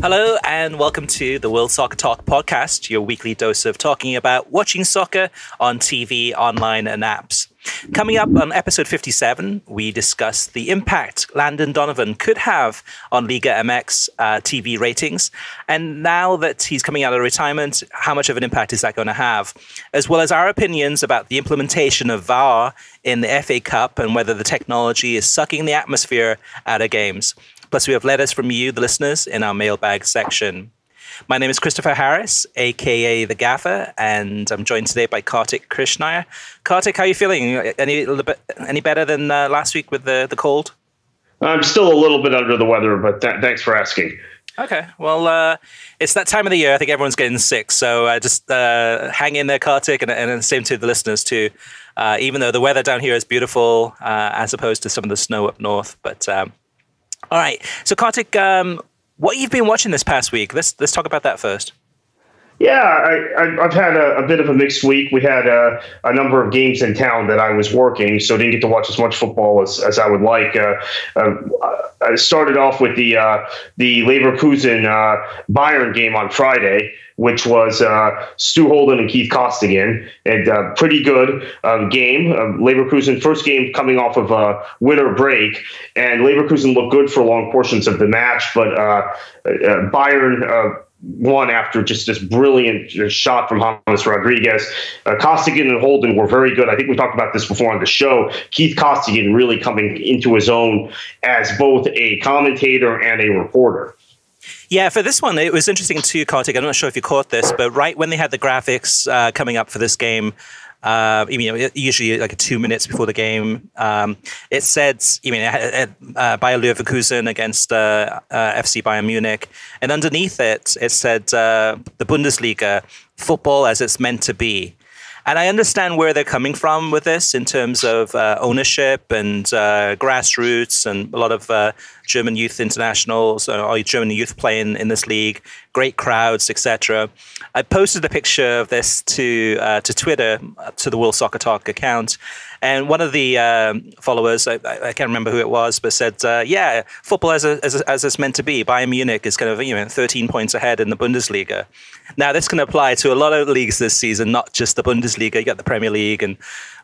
Hello and welcome to the World Soccer Talk podcast, your weekly dose of talking about watching soccer on TV, online and apps. Coming up on episode 57, we discuss the impact Landon Donovan could have on Liga MX TV ratings. And now that he's coming out of retirement, how much of an impact is that going to have? As well as our opinions about the implementation of VAR in the FA Cup and whether the technology is sucking the atmosphere out of games. Plus, we have letters from you, the listeners, in our mailbag section. My name is Christopher Harris, a.k.a. The Gaffer, and I'm joined today by Kartik Krishnaiyer. Kartik, how are you feeling? Any better than last week with the cold? I'm still a little bit under the weather, but thanks for asking. Okay, well, it's that time of the year. I think everyone's getting sick, so just hang in there, Kartik, and same to the listeners too. Even though the weather down here is beautiful, as opposed to some of the snow up north. But all right, so Kartik, what you've been watching this past week? Let's talk about that first. Yeah, I've had a bit of a mixed week. We had a number of games in town that I was working, so didn't get to watch as much football as I would like. I started off with the Leverkusen Bayern game on Friday, which was Stu Holden and Keith Costigan. And pretty good game. Leverkusen, first game coming off of a winter break, and Leverkusen looked good for long portions of the match, but Bayern won after just this brilliant shot from James Rodriguez. Costigan and Holden were very good. I think we talked about this before on the show. Keith Costigan really coming into his own as both a commentator and a reporter. Yeah, for this one, it was interesting too, Kartik. I'm not sure if you caught this, but right when they had the graphics coming up for this game, usually like 2 minutes before the game, it said, Bayer Leverkusen against FC Bayern Munich, and underneath it said the Bundesliga, football as it's meant to be. And I understand where they're coming from with this in terms of ownership and grassroots, and a lot of German youth internationals or German youth playing in this league, great crowds, etc. I posted a picture of this to Twitter, to the World Soccer Talk account, and one of the followers, I can't remember who it was, but said, "Yeah, football as it's meant to be. Bayern Munich is kind of 13 points ahead in the Bundesliga." Now, this can apply to a lot of leagues this season, not just the Bundesliga. You got the Premier League and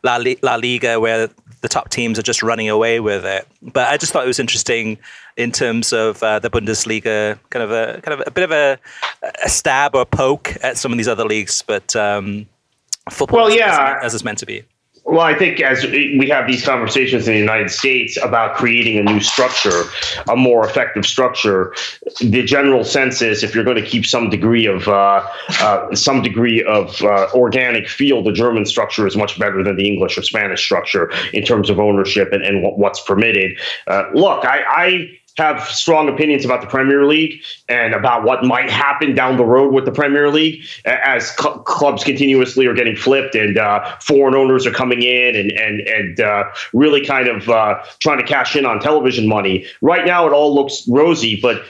La Liga, where the top teams are just running away with it. But I just thought it was interesting in terms of the Bundesliga, kind of a bit of a stab or a poke at some of these other leagues. But football, as it's meant to be. Well, I think as we have these conversations in the United States about creating a new structure, a more effective structure, the general sense is if you're going to keep some degree of organic feel, the German structure is much better than the English or Spanish structure in terms of ownership and what's permitted. Look, I have strong opinions about the Premier League and about what might happen down the road with the Premier League as clubs continuously are getting flipped and foreign owners are coming in and really kind of trying to cash in on television money. Right now, it all looks rosy, but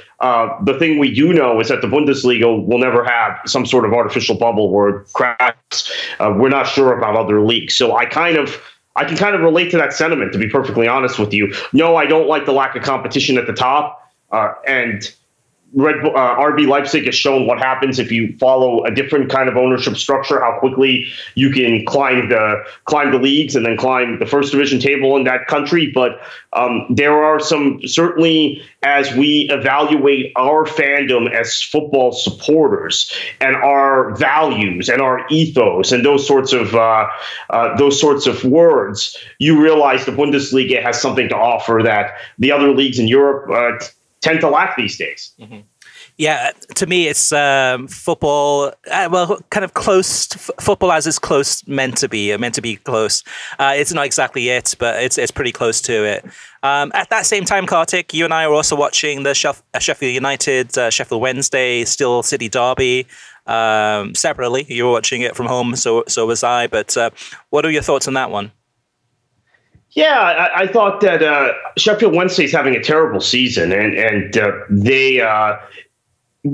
the thing we do know is that the Bundesliga will never have some sort of artificial bubble where it cracks. We're not sure about other leagues. So I can kind of relate to that sentiment, to be perfectly honest with you. No, I don't like the lack of competition at the top. And RB Leipzig has shown what happens if you follow a different kind of ownership structure, how quickly you can climb the leagues and then climb the first division table in that country. But there are some, certainly as we evaluate our fandom as football supporters and our values and our ethos and those sorts of words, you realize the Bundesliga has something to offer that the other leagues in Europe tend to lack these days. Mm-hmm. Yeah, to me, it's football. Kind of close. Football as it's close meant to be close. It's not exactly it, but it's pretty close to it. At that same time, Kartik, you and I are also watching the Sheffield United, Sheffield Wednesday, Steel City derby. Separately, you were watching it from home, so was I. But what are your thoughts on that one? Yeah, I thought that Sheffield Wednesday is having a terrible season, and they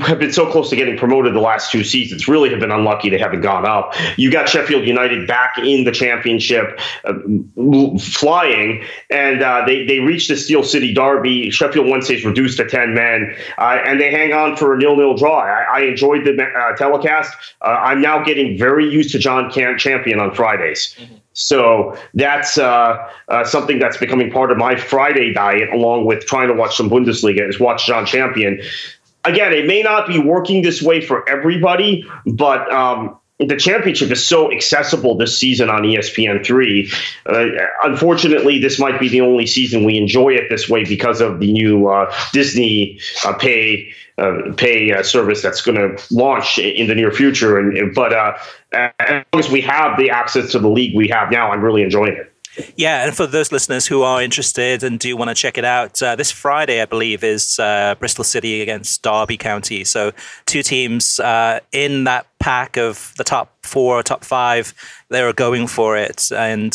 have been so close to getting promoted the last 2 seasons, really have been unlucky they haven't gone up. You got Sheffield United back in the championship, flying, and they reached the Steel City derby. Sheffield Wednesday's reduced to 10 men, and they hang on for a 0-0 draw. I enjoyed the telecast. I'm now getting very used to John Champion on Fridays. Mm-hmm. So that's something that's becoming part of my Friday diet, along with trying to watch some Bundesliga, is watch John Champion. Again, it may not be working this way for everybody, but the championship is so accessible this season on ESPN3. Unfortunately, this might be the only season we enjoy it this way because of the new Disney pay service that's going to launch in the near future. But as long as we have the access to the league we have now, I'm really enjoying it. Yeah, and for those listeners who are interested and do want to check it out, this Friday, I believe, is Bristol City against Derby County. So 2 teams in that pack of the top 4, top 5, they're going for it. And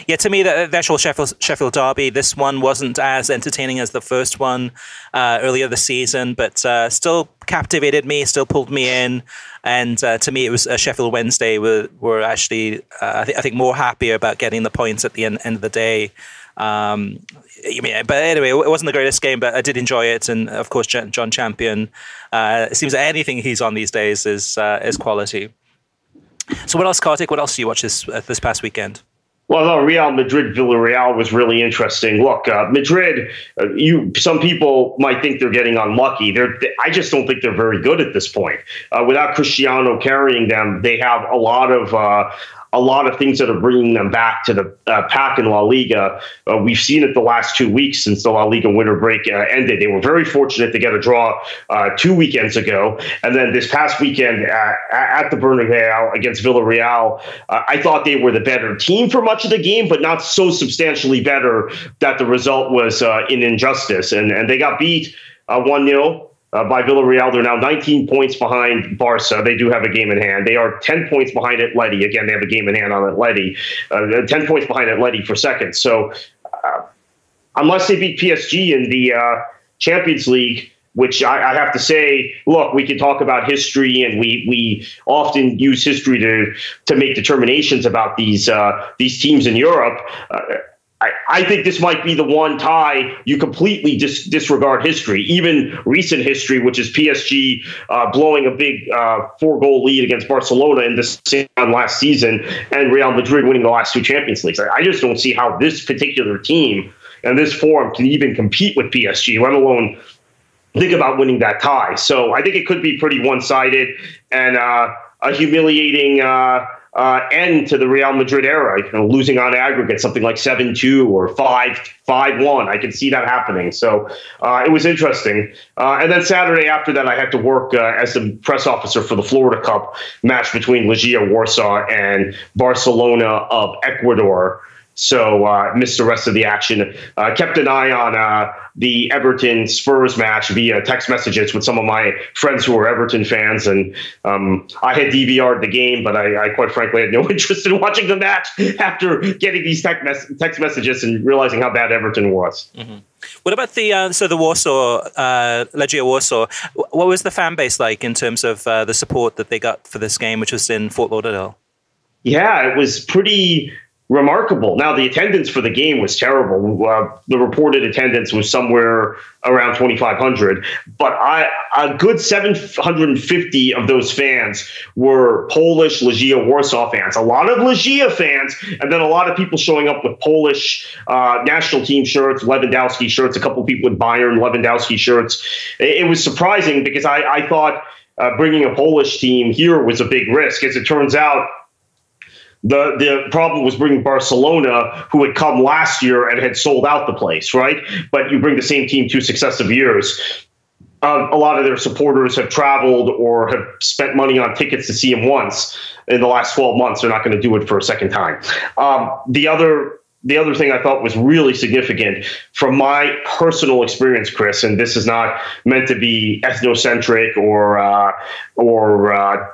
yeah, to me, the actual Sheffield derby, this one wasn't as entertaining as the first one earlier this season, but still captivated me, still pulled me in. And to me, it was Sheffield Wednesday were actually, I think, more happier about getting the points at the end of the day. But anyway, it wasn't the greatest game, but I did enjoy it. And of course, John Champion, it seems that anything he's on these days is quality. So what else, Kartik? What else do you watch this past weekend? Well, Real Madrid-Villarreal was really interesting. Look, Madrid, some people might think they're getting unlucky. I just don't think they're very good at this point. Without Cristiano carrying them, they have a lot of things that are bringing them back to the pack in La Liga. We've seen it the last 2 weeks since the La Liga winter break ended. They were very fortunate to get a draw 2 weekends ago. And then this past weekend at the Bernabeu against Villarreal, I thought they were the better team for much of the game, but not so substantially better that the result was an injustice. And they got beat 1-0. By Villarreal. They're now 19 points behind Barca. They do have a game in hand. They are 10 points behind Atleti. Again, they have a game in hand on Atleti. 10 points behind Atleti for second. So unless they beat PSG in the Champions League, which I have to say, look, we can talk about history, and we often use history to make determinations about these teams in Europe. I think this might be the one tie you completely disregard history, even recent history, which is PSG blowing a big 4-goal lead against Barcelona in the same round last season, and Real Madrid winning the last 2 Champions Leagues. I just don't see how this particular team and this form can even compete with PSG, let alone think about winning that tie. So I think it could be pretty one-sided and a humiliating end to the Real Madrid era, losing on aggregate something like 7-2 or 5-1. I can see that happening. So it was interesting. And then Saturday after that, I had to work as the press officer for the Florida Cup match between Legia Warsaw and Barcelona of Ecuador. So missed the rest of the action. Kept an eye on the Everton-Spurs match via text messages with some of my friends who were Everton fans. And I had DVR'd the game, but I quite frankly had no interest in watching the match after getting these text messages and realizing how bad Everton was. Mm-hmm. What about the Warsaw, Legia Warsaw? What was the fan base like in terms of the support that they got for this game, which was in Fort Lauderdale? Yeah, it was pretty remarkable. Now, the attendance for the game was terrible. The reported attendance was somewhere around 2,500, but a good 750 of those fans were Polish Legia Warsaw fans. A lot of Legia fans, and then a lot of people showing up with Polish national team shirts, Lewandowski shirts, a couple people with Bayern Lewandowski shirts. It was surprising because I thought bringing a Polish team here was a big risk. As it turns out, the problem was bringing Barcelona, who had come last year and had sold out the place, right? But you bring the same team 2 successive years. A lot of their supporters have traveled or have spent money on tickets to see him once in the last 12 months. They're not going to do it for a second time. The other thing I thought was really significant from my personal experience, Chris, and this is not meant to be ethnocentric or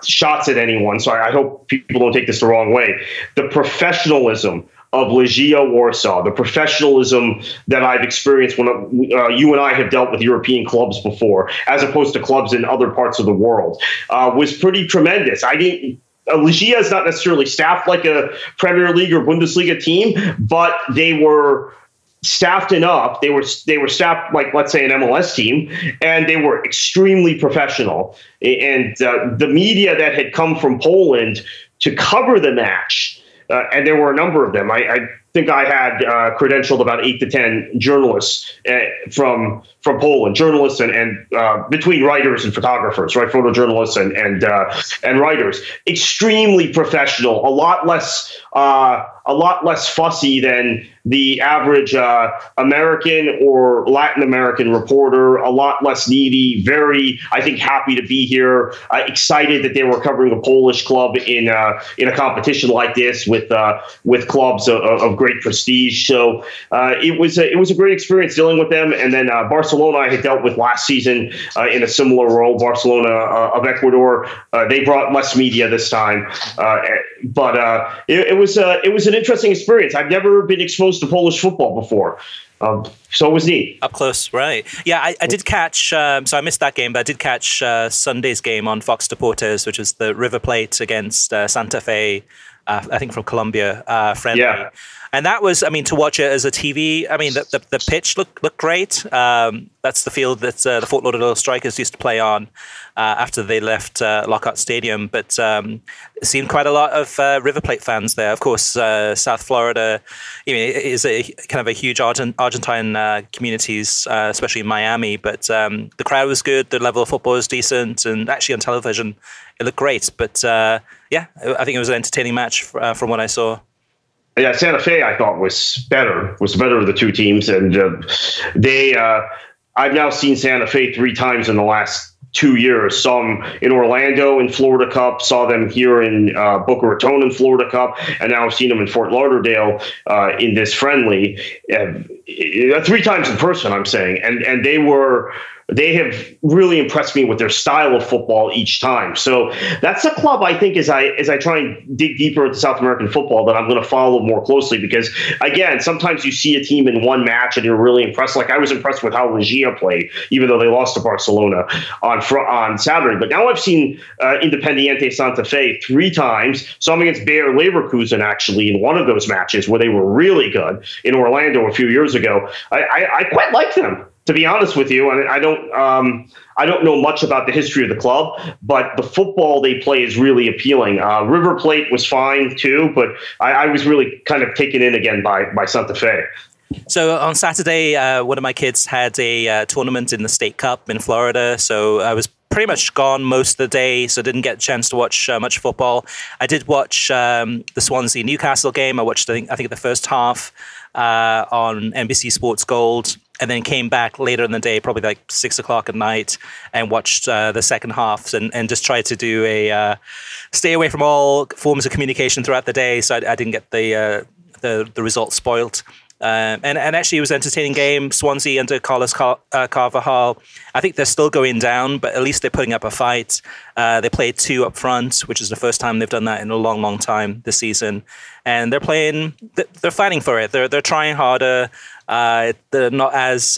shots at anyone, so I hope people don't take this the wrong way. The professionalism of Legia Warsaw, the professionalism that I've experienced when you and I have dealt with European clubs before, as opposed to clubs in other parts of the world, was pretty tremendous. Legia is not necessarily staffed like a Premier League or Bundesliga team, but they were staffed enough. They were staffed like, let's say, an MLS team, and they were extremely professional. And the media that had come from Poland to cover the match, and there were a number of them. I think I had credentialed about 8 to 10 journalists from Poland, journalists and between writers and photographers, right? Photojournalists and writers. Extremely professional, a lot less fussy than the average American or Latin American reporter, a lot less needy, very, I think, happy to be here, excited that they were covering a Polish club in a competition like this with clubs of great prestige. So it was a great experience dealing with them. And then Barcelona I had dealt with last season in a similar role. Barcelona of Ecuador, they brought less media this time, but it was an interesting experience. I've never been exposed to Polish football before. So it was neat. Up close, right. Yeah, I did catch, so I missed that game, but I did catch Sunday's game on Fox Deportes, which was the River Plate against Santa Fe, I think from Colombia, friendly. Yeah. And that was, I mean, to watch it as a TV, I mean, the pitch looked great. That's the field that the Fort Lauderdale Strikers used to play on after they left Lockhart Stadium. But it seemed quite a lot of River Plate fans there. Of course, South Florida, is a kind of a huge Argentine communities, especially in Miami. But the crowd was good. The level of football was decent. And actually on television, it looked great. But yeah, I think it was an entertaining match from what I saw. Yeah, Santa Fe I thought was the better of the two teams, and I've now seen Santa Fe 3 times in the last 2 years. Saw them in Orlando in Florida Cup, saw them here in Boca Raton in Florida Cup, and now I've seen them in Fort Lauderdale in this friendly. 3 times in person, I'm saying, and they have really impressed me with their style of football each time. So that's a club I think as I try and dig deeper into South American football that I'm going to follow more closely, because again, sometimes you see a team in one match and you're really impressed. Like I was impressed with how Legia played, even though they lost to Barcelona on Saturday. But now I've seen Independiente Santa Fe 3 times. Saw them against Bayer Leverkusen actually in one of those matches where they were really good in Orlando a few years ago. I quite like them, to be honest with you. And I don't know much about the history of the club, but the football they play is really appealing. River Plate was fine too, but I was really kind of taken in again by Santa Fe. So on Saturday, one of my kids had a tournament in the State Cup in Florida. So I was pretty much gone most of the day, so didn't get a chance to watch much football. I did watch the Swansea-Newcastle game. I watched, I think the first half on NBC Sports Gold, and then came back later in the day, probably like 6 o'clock at night, and watched the second half and just tried to do stay away from all forms of communication throughout the day, so I didn't get the results spoiled. And actually, it was an entertaining game. Swansea under Carlos Carvajal, I think they're still going down, but at least they're putting up a fight. They played 2 up front, which is the first time they've done that in a long, long time this season. And they're fighting for it. They're trying harder. They're not as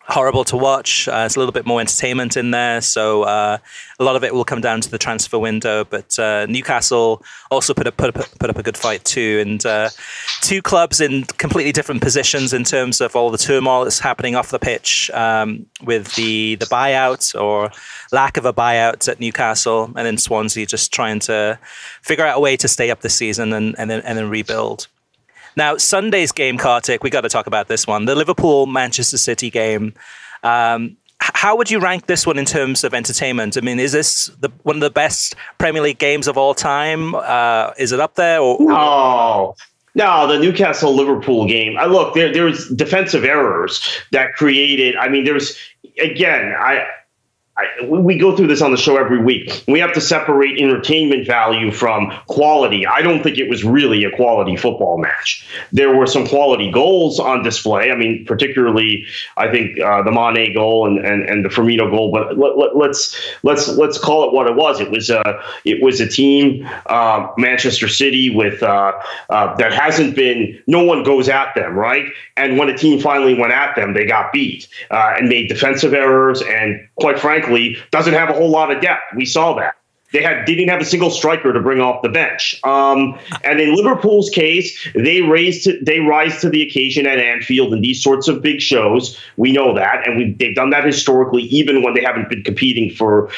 horrible to watch. It's a little bit more entertainment in there. So a lot of it will come down to the transfer window. But Newcastle also put up a good fight too. And 2 clubs in completely different positions in terms of all the turmoil that's happening off the pitch, with the buyout or lack of a buyout at Newcastle, and then Swansea just trying to figure out a way to stay up this season and then rebuild. Now, Sunday's game, Kartik, we got to talk about this one. The Liverpool-Manchester City game. How would you rank this one in terms of entertainment? I mean, is this one of the best Premier League games of all time? Is it up there? No, the Newcastle-Liverpool game. Look, there was defensive errors that created. I mean, there was, again, we go through this on the show every week. We have to separate entertainment value from quality. I don't think it was really a quality football match. There were some quality goals on display. I mean, particularly, I think the Mane goal and the Firmino goal. But let's call it what it was. It was a team, Manchester City, with that hasn't been. No one goes at them, right? And when a team finally went at them, they got beat and made defensive errors, and quite frankly, doesn't have a whole lot of depth. We saw that. They didn't have a single striker to bring off the bench. And in Liverpool's case, they rise to the occasion at Anfield in these sorts of big shows. We know that, and they've done that historically, even when they haven't been competing for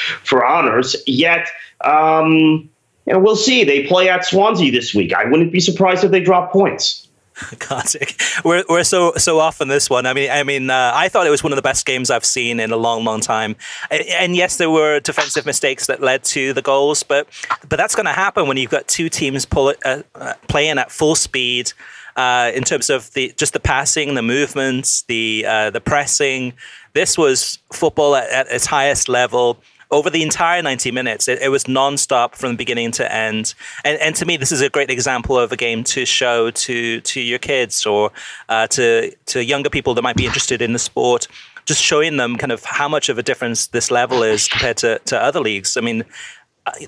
honors. Yet, we'll see. They play at Swansea this week. I wouldn't be surprised if they drop points. Kartik, we're so off on this one. I mean, I thought it was one of the best games I've seen in a long time. And yes, there were defensive mistakes that led to the goals, but that's going to happen when you've got two teams playing at full speed. In terms of the passing, the movements, the pressing. This was football at its highest level. Over the entire 90 minutes, it was nonstop from beginning to end. And to me, this is a great example of a game to show to your kids or to younger people that might be interested in the sport, just showing them kind of how much of a difference this level is compared to other leagues. I mean,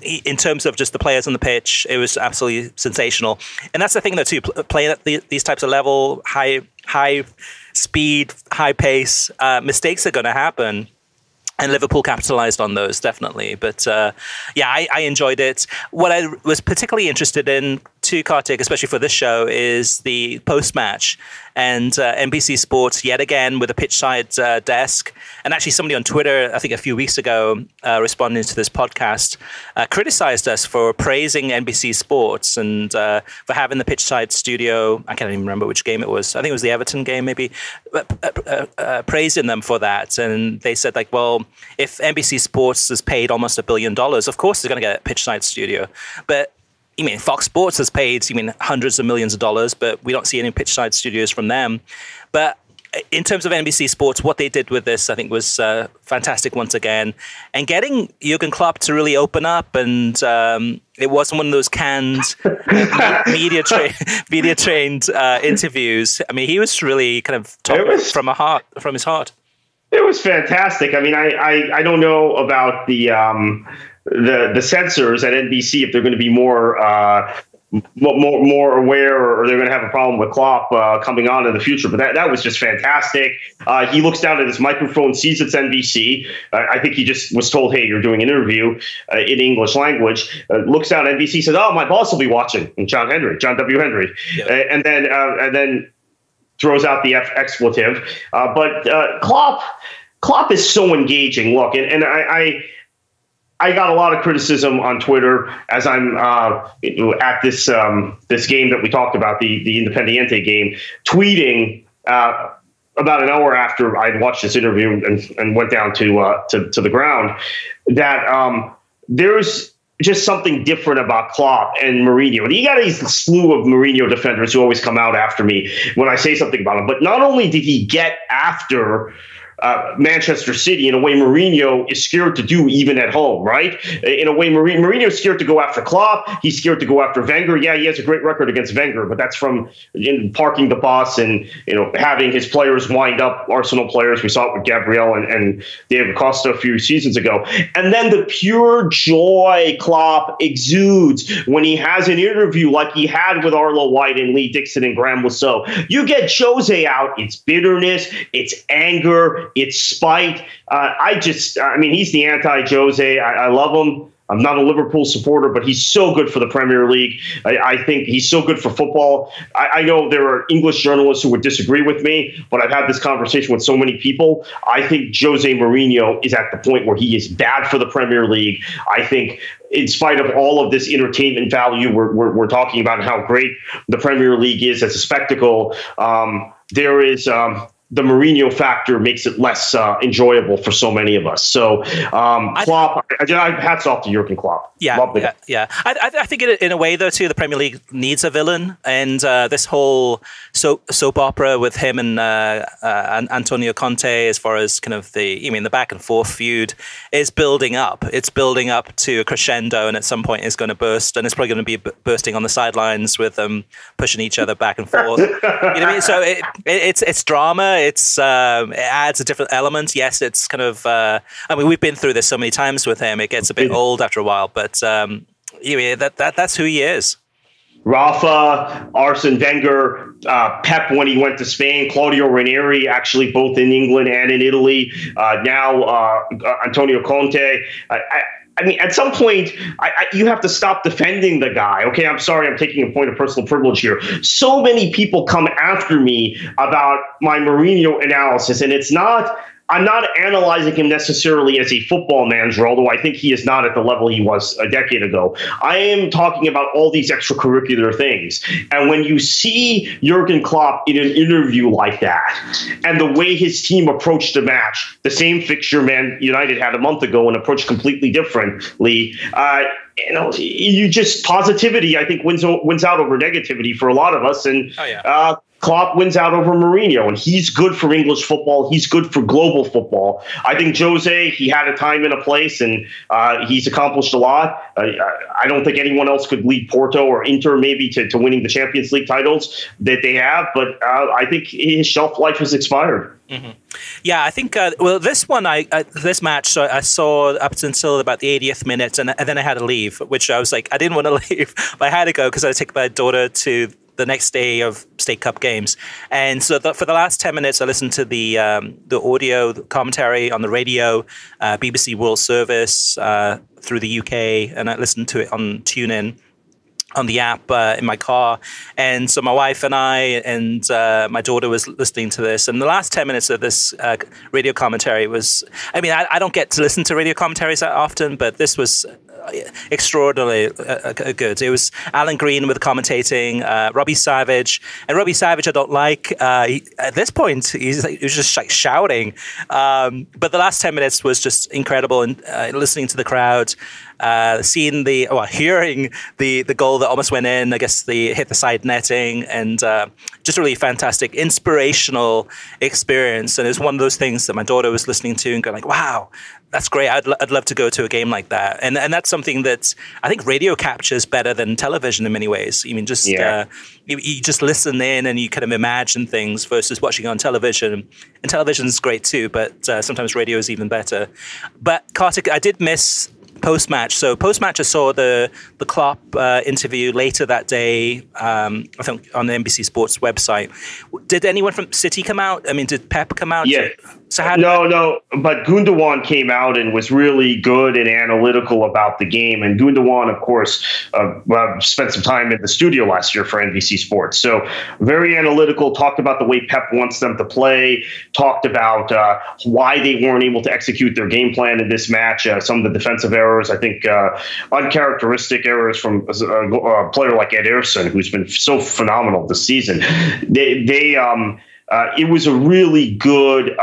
in terms of just the players on the pitch, it was absolutely sensational. And that's the thing, though, too, playing at these types of level, high speed, high pace, mistakes are going to happen. And Liverpool capitalized on those, definitely. But I enjoyed it. What I was particularly interested in, too, Kartik, especially for this show, is the post-match. And NBC Sports, yet again, with a pitchside desk. And actually, somebody on Twitter, I think a few weeks ago, responding to this podcast, criticized us for praising NBC Sports and for having the pitchside studio. I can't even remember which game it was. I think it was the Everton game, maybe. Praising them for that. And they said, like, well, if NBC Sports has paid almost $1 billion, of course they're going to get a pitchside studio. But Fox Sports has paid hundreds of millions of dollars, but we don't see any pitchside studios from them. But in terms of NBC Sports, what they did with this, I think, was fantastic once again. And getting Jurgen Klopp to really open up, and it wasn't one of those canned media trained interviews. I mean, he was really kind of talking from his heart. It was fantastic. I mean, I don't know about the censors at NBC, if they're going to be more aware, or they're going to have a problem with Klopp coming on in the future. But that was just fantastic. He looks down at his microphone, sees it's NBC. I think he just was told, hey, you're doing an interview in English language. Looks down at NBC, says, oh, my boss will be watching. And John W. Henry. Yeah. And then throws out the expletive. But Klopp is so engaging. Look, and I got a lot of criticism on Twitter as I'm at this game that we talked about, the Independiente game, tweeting about an hour after I'd watched this interview and went down to the ground, that there's just something different about Klopp and Mourinho. You got a slew of Mourinho defenders who always come out after me when I say something about him. But not only did he get after Manchester City in a way Mourinho is scared to do even at home, right? In a way, Mourinho is scared to go after Klopp. He's scared to go after Wenger. Yeah, he has a great record against Wenger, but that's from parking the bus and having his players wind up Arsenal players. We saw it with Gabriel and David Costa a few seasons ago. And then the pure joy Klopp exudes when he has an interview like he had with Arlo White and Lee Dixon and Graham Lasso. You get Jose out, it's bitterness, it's anger, it's spite. He's the anti-Jose. I love him. I'm not a Liverpool supporter, but he's so good for the Premier League. I think he's so good for football. I know there are English journalists who would disagree with me, but I've had this conversation with so many people. I think Jose Mourinho is at the point where he is bad for the Premier League. I think in spite of all of this entertainment value we're talking about and how great the Premier League is as a spectacle, there is the Mourinho factor makes it less enjoyable for so many of us. So Klopp, hats off to Jurgen Klopp. Yeah, I think in a way, though, too, the Premier League needs a villain. And this whole soap opera with him and Antonio Conte, as far as kind of the back and forth feud, is building up. It's building up to a crescendo, and at some point it's going to burst. And it's probably going to be bursting on the sidelines with them pushing each other back and forth. You know what I mean? So it's drama. It adds a different element. Yes, it's kind of. I mean, we've been through this so many times with him. It gets a bit old after a while, but that's who he is. Rafa, Arsene Wenger, Pep when he went to Spain, Claudio Ranieri, actually both in England and in Italy. Now Antonio Conte. I mean, at some point, you have to stop defending the guy. Okay, I'm sorry, I'm taking a point of personal privilege here. So many people come after me about my Mourinho analysis, and I'm not analyzing him necessarily as a football manager, although I think he is not at the level he was a decade ago. I am talking about all these extracurricular things. And when you see Jurgen Klopp in an interview like that, and the way his team approached the match, the same fixture Man United had a month ago and approached completely differently, you just positivity, I think, wins out over negativity for a lot of us. And Klopp wins out over Mourinho, and he's good for English football. He's good for global football. I think Jose, he had a time and a place, and he's accomplished a lot. I don't think anyone else could lead Porto or Inter maybe to winning the Champions League titles that they have, but I think his shelf life has expired. Mm-hmm. Yeah, I think, this one, this match, so I saw up until about the 80th minute, and then I had to leave, which I was like, I didn't want to leave, but I had to go because I had to take my daughter to the next day of State Cup games. And so for the last 10 minutes, I listened to the audio the commentary on the radio, BBC World Service through the UK, and I listened to it on TuneIn on the app in my car. And so my wife and I and my daughter was listening to this. And the last 10 minutes of this radio commentary was, I mean, I don't get to listen to radio commentaries that often, but this was extraordinarily good. It was Alan Green with commentating, Robbie Savage. And Robbie Savage I don't like. At this point, he was just like shouting. But the last 10 minutes was just incredible. And listening to the crowd, hearing the goal that almost went in, I guess hit the side netting, and just really fantastic, inspirational experience. And it was one of those things that my daughter was listening to and going like, wow, that's great. I'd love to go to a game like that. And that's something that I think radio captures better than television in many ways. I mean, just you just listen in and you kind of imagine things versus watching on television. And television is great too, but sometimes radio is even better. But Kartik, I did miss post-match. So post-match, I saw the Klopp interview later that day, I think on the NBC Sports website. Did anyone from City come out? I mean, did Pep come out? Yeah. So no, but Gundogan came out and was really good and analytical about the game. And Gundogan, of course, spent some time in the studio last year for NBC Sports. So very analytical, talked about the way Pep wants them to play, talked about why they weren't able to execute their game plan in this match, some of the defensive errors, I think uncharacteristic errors from a player like Ederson, who's been so phenomenal this season. It was a really good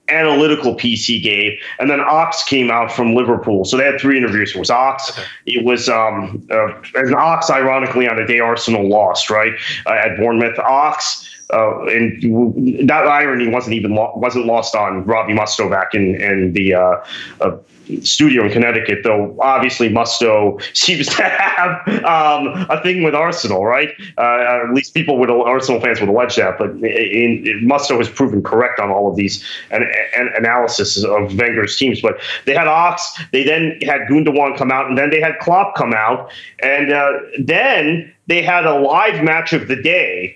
analytical piece he gave. And then Ox came out from Liverpool. So they had three interviews. It was Ox. Okay. It was an Ox, ironically, on a day Arsenal lost, right, at Bournemouth. Ox. And that irony wasn't lost on Robbie Mustoe back in the studio in Connecticut, though obviously Mustoe seems to have a thing with Arsenal, right? At least Arsenal fans would allege that, but Mustoe has proven correct on all of these analysis of Wenger's teams. But they had Ox, they then had Gundogan come out, and then they had Klopp come out, and then they had a live match of the day,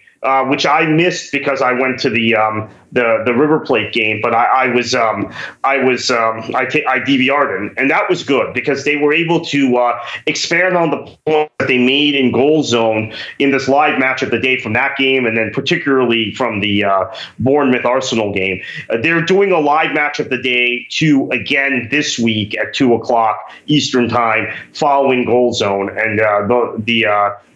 which I missed because I went to the the River Plate game, but I DVR'd it, and that was good because they were able to expand on the point that they made in Goal Zone in this live match of the day from that game, and then particularly from the Bournemouth Arsenal game. They're doing a live match of the day again this week at 2:00 Eastern time following Goal Zone, and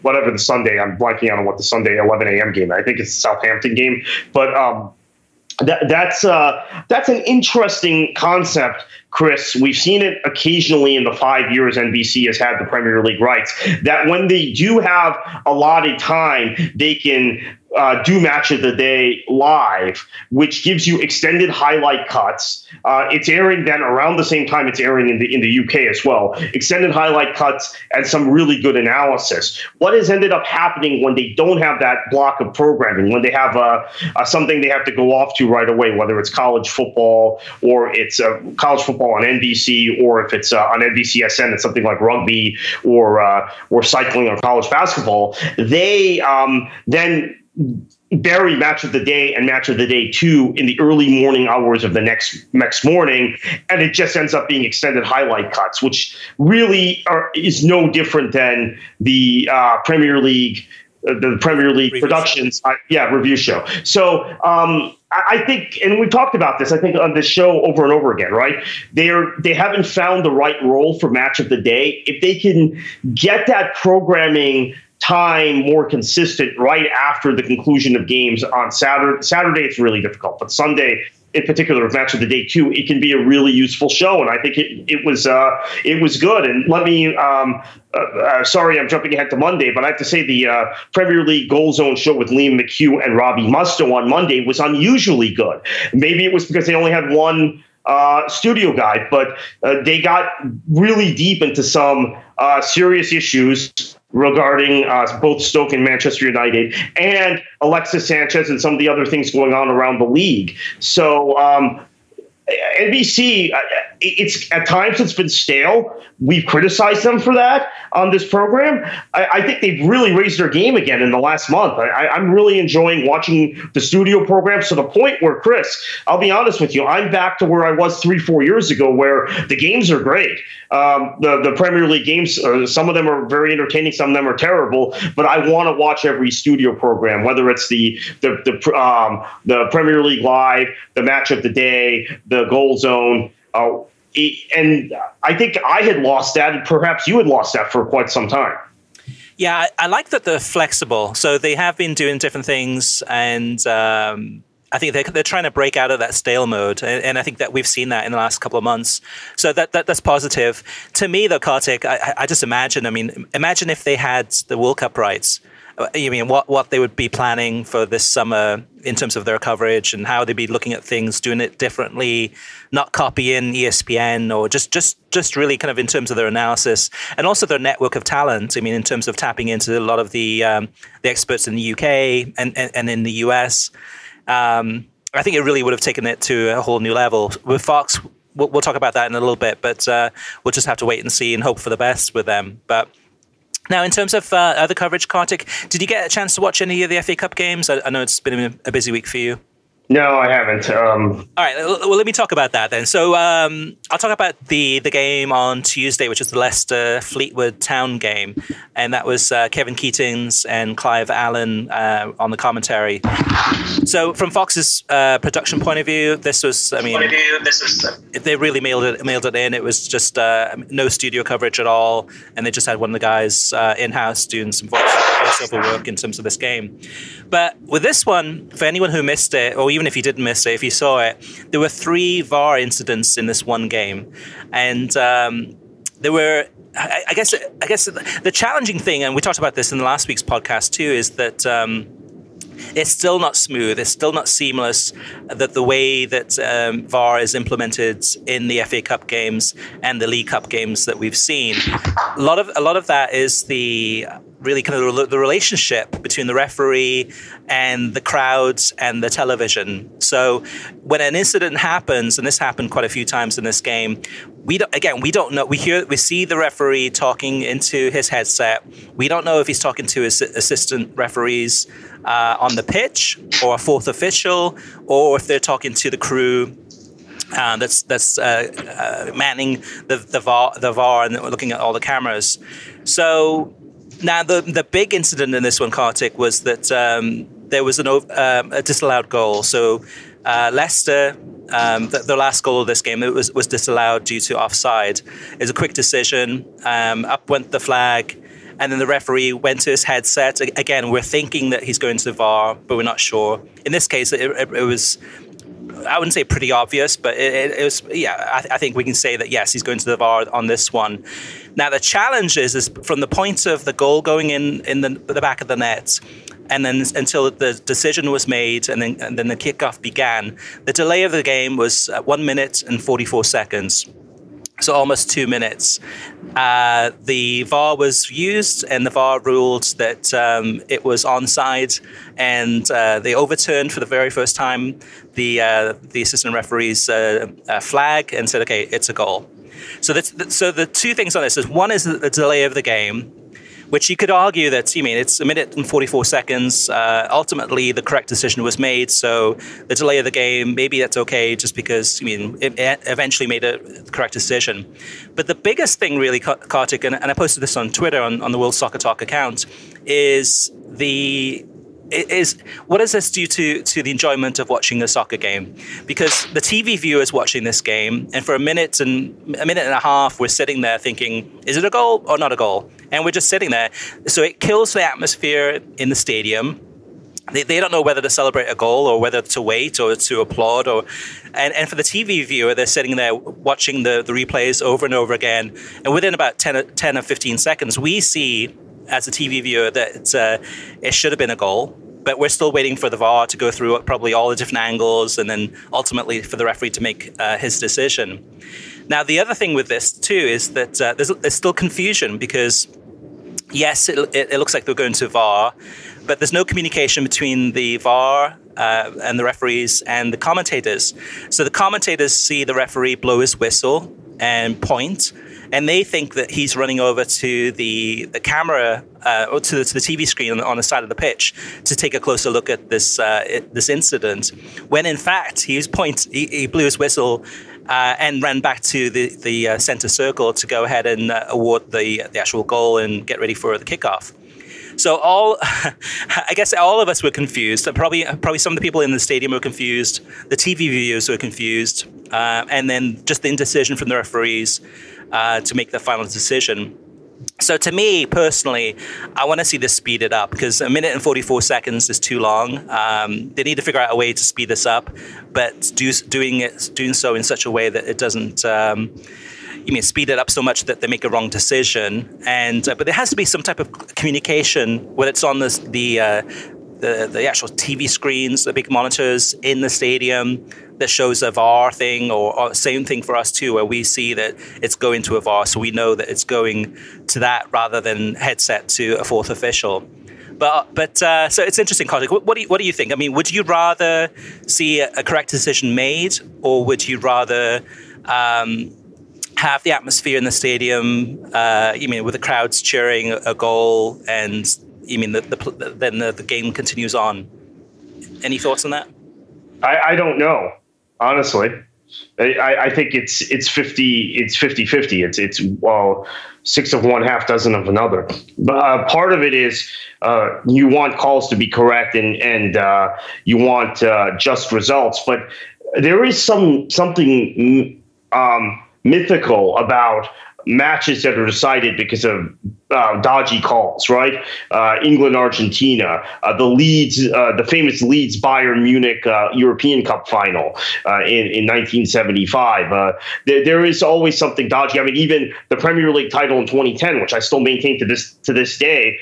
whatever the Sunday, I'm blanking on what the Sunday 11 a.m. game. I think it's the Southampton game, but that's an interesting concept, Chris. We've seen it occasionally in the 5 years NBC has had the Premier League rights, that when they do have allotted time, they can do match of the day live, which gives you extended highlight cuts. It's airing then around the same time it's airing in the UK as well. Extended highlight cuts and some really good analysis. What has ended up happening when they don't have that block of programming, when they have something they have to go off to right away, whether it's college football or it's college football on NBC, or if it's on NBCSN, it's something like rugby or cycling or college basketball, they then bury match of the day and match of the day 2 in the early morning hours of the next morning, and it just ends up being extended highlight cuts, which really is no different than the Premier League review productions review show. So I think, and we talked about this, I think, on this show over and over again, right? They haven't found the right role for match of the day. If they can get that programming time more consistent right after the conclusion of games on Saturday, it's really difficult. But Sunday, in particular, with match of the day 2, it can be a really useful show, and I think it was good. And let me, sorry, I'm jumping ahead to Monday, but I have to say the Premier League Goal Zone show with Liam McHugh and Robbie Mustoe on Monday was unusually good. Maybe it was because they only had one studio guide, but they got really deep into some serious issues regarding both Stoke and Manchester United and Alexis Sanchez and some of the other things going on around the league. So NBC, at times it's been stale. We've criticized them for that on this program. I think they've really raised their game again in the last month. I'm really enjoying watching the studio programs to the point where, Chris, I'll be honest with you, I'm back to where I was 3-4 years ago, where the games are great. The Premier League games, some of them are very entertaining, some of them are terrible, but I want to watch every studio program, whether it's the Premier League Live, the match of the day, the Goal Zone. And I think I had lost that, and perhaps you had lost that for quite some time. Yeah, I like that they're flexible. So they have been doing different things, and I think they're trying to break out of that stale mode. And I think that we've seen that in the last couple of months. So that's positive. To me, though, Kartik, I just imagine if they had the World Cup rights. You mean what they would be planning for this summer in terms of their coverage, and how they'd be looking at things, doing it differently, not copying ESPN, or just really kind of in terms of their analysis and also their network of talent. I mean, in terms of tapping into a lot of the experts in the UK and in the US. I think it really would have taken it to a whole new level. With Fox, we'll talk about that in a little bit, but we'll just have to wait and see and hope for the best with them. But now, in terms of other coverage, Kartik, did you get a chance to watch any of the FA Cup games? I know it's been a busy week for you. No, I haven't. All right, well, let me talk about that then. So I'll talk about the game on Tuesday, which is the Leicester Fleetwood Town game. And that was Kevin Keatings and Clive Allen on the commentary. So from Fox's production point of view, they really mailed it in. It was just no studio coverage at all. And they just had one of the guys in-house doing some voiceover work in terms of this game. But with this one, for anyone who missed it, or even if you didn't miss it, if you saw it, there were 3 VAR incidents in this one game. And there were, I guess the challenging thing, and we talked about this in the last week's podcast too, is that it's still not smooth. It's still not seamless. That the way that VAR is implemented in the FA Cup games and the League Cup games that we've seen, a lot of that is the really kind of the relationship between the referee and the crowds and the television. So when an incident happens, and this happened quite a few times in this game, we don't know. We see the referee talking into his headset. We don't know if he's talking to his assistant referees on the pitch or a fourth official, or if they're talking to the crew that's manning the VAR and looking at all the cameras. So now the big incident in this one, Kartik, was that there was a disallowed goal. So Leicester, the last goal of this game, it was disallowed due to offside. It was a quick decision. Up went the flag. And then the referee went to his headset. Again, we're thinking that he's going to the VAR, but we're not sure. In this case, it was, I wouldn't say pretty obvious, but it was, yeah, I think we can say that, yes, he's going to the VAR on this one. Now, the challenge is from the point of the goal going in the back of the net, and then until the decision was made and then the kickoff began, the delay of the game was 1 minute and 44 seconds. So almost 2 minutes. The VAR was used, and the VAR ruled that it was onside, and they overturned for the very first time the assistant referee's flag and said, "Okay, it's a goal." So the two things on this is, one is the delay of the game, which you could argue that, it's 1 minute and 44 seconds. Ultimately, the correct decision was made. So the delay of the game, maybe that's okay, just because, it eventually made a correct decision. But the biggest thing really, Kartik, and I posted this on Twitter on the World Soccer Talk account, is what does this do to the enjoyment of watching a soccer game? Because the TV viewer is watching this game, and for a minute and a half, we're sitting there thinking, is it a goal or not a goal? And we're just sitting there. So it kills the atmosphere in the stadium. They don't know whether to celebrate a goal or whether to wait or to applaud. And for the TV viewer, they're sitting there watching the replays over and over again. And within about 10 or 15 seconds, we see, as a TV viewer, that it should have been a goal. But we're still waiting for the VAR to go through probably all the different angles, and then ultimately for the referee to make his decision. Now, the other thing with this, too, is that there's still confusion, because, yes, it looks like they're going to VAR, but there's no communication between the VAR and the referees and the commentators. So the commentators see the referee blow his whistle and point, and they think that he's running over to the camera or to the TV screen on the side of the pitch to take a closer look at this incident, when in fact he blew his whistle and ran back to the center circle to go ahead and award the actual goal and get ready for the kickoff. So I guess all of us were confused. Probably some of the people in the stadium were confused. The TV viewers were confused, and then just the indecision from the referees to make the final decision. So to me personally, I want to see this speeded up, because 1 minute and 44 seconds is too long. They need to figure out a way to speed this up, but doing so in such a way that it doesn't speed it up so much that they make a wrong decision. But there has to be some type of communication, whether it's on the actual TV screens, the big monitors in the stadium, that shows a VAR thing, or same thing for us too, where we see that it's going to a VAR, so we know that it's going to that rather than headset to a fourth official. But so it's interesting, Kartik. What do you think? I mean, would you rather see a correct decision made, or would you rather have the atmosphere in the stadium, with the crowds cheering a goal, and then the game continues on? Any thoughts on that? I don't know, honestly. I think it's 50-50. It's six of one, half dozen of another. But part of it is you want calls to be correct, and you want just results. But there is something mythical about matches that are decided because of dodgy calls, right? England, Argentina, the famous Leeds Bayern Munich European Cup final in 1975. There is always something dodgy. I mean, even the Premier League title in 2010, which I still maintain to this day,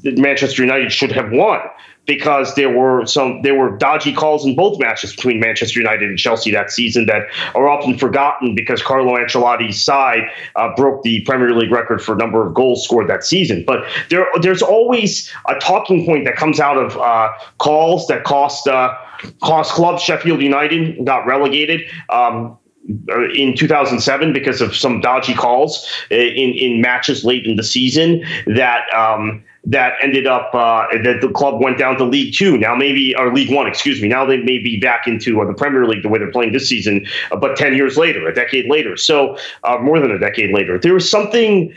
Manchester United should have won. because there were dodgy calls in both matches between Manchester United and Chelsea that season that are often forgotten because Carlo Ancelotti's side broke the Premier League record for number of goals scored that season. But there's always a talking point that comes out of calls that cost clubs. Sheffield United got relegated in 2007 because of some dodgy calls in matches late in the season that ended up that the club went down to League Two. Now maybe, or League One, excuse me. Now they may be back into the Premier League the way they're playing this season, but 10 years later, a decade later. So more than a decade later, there's something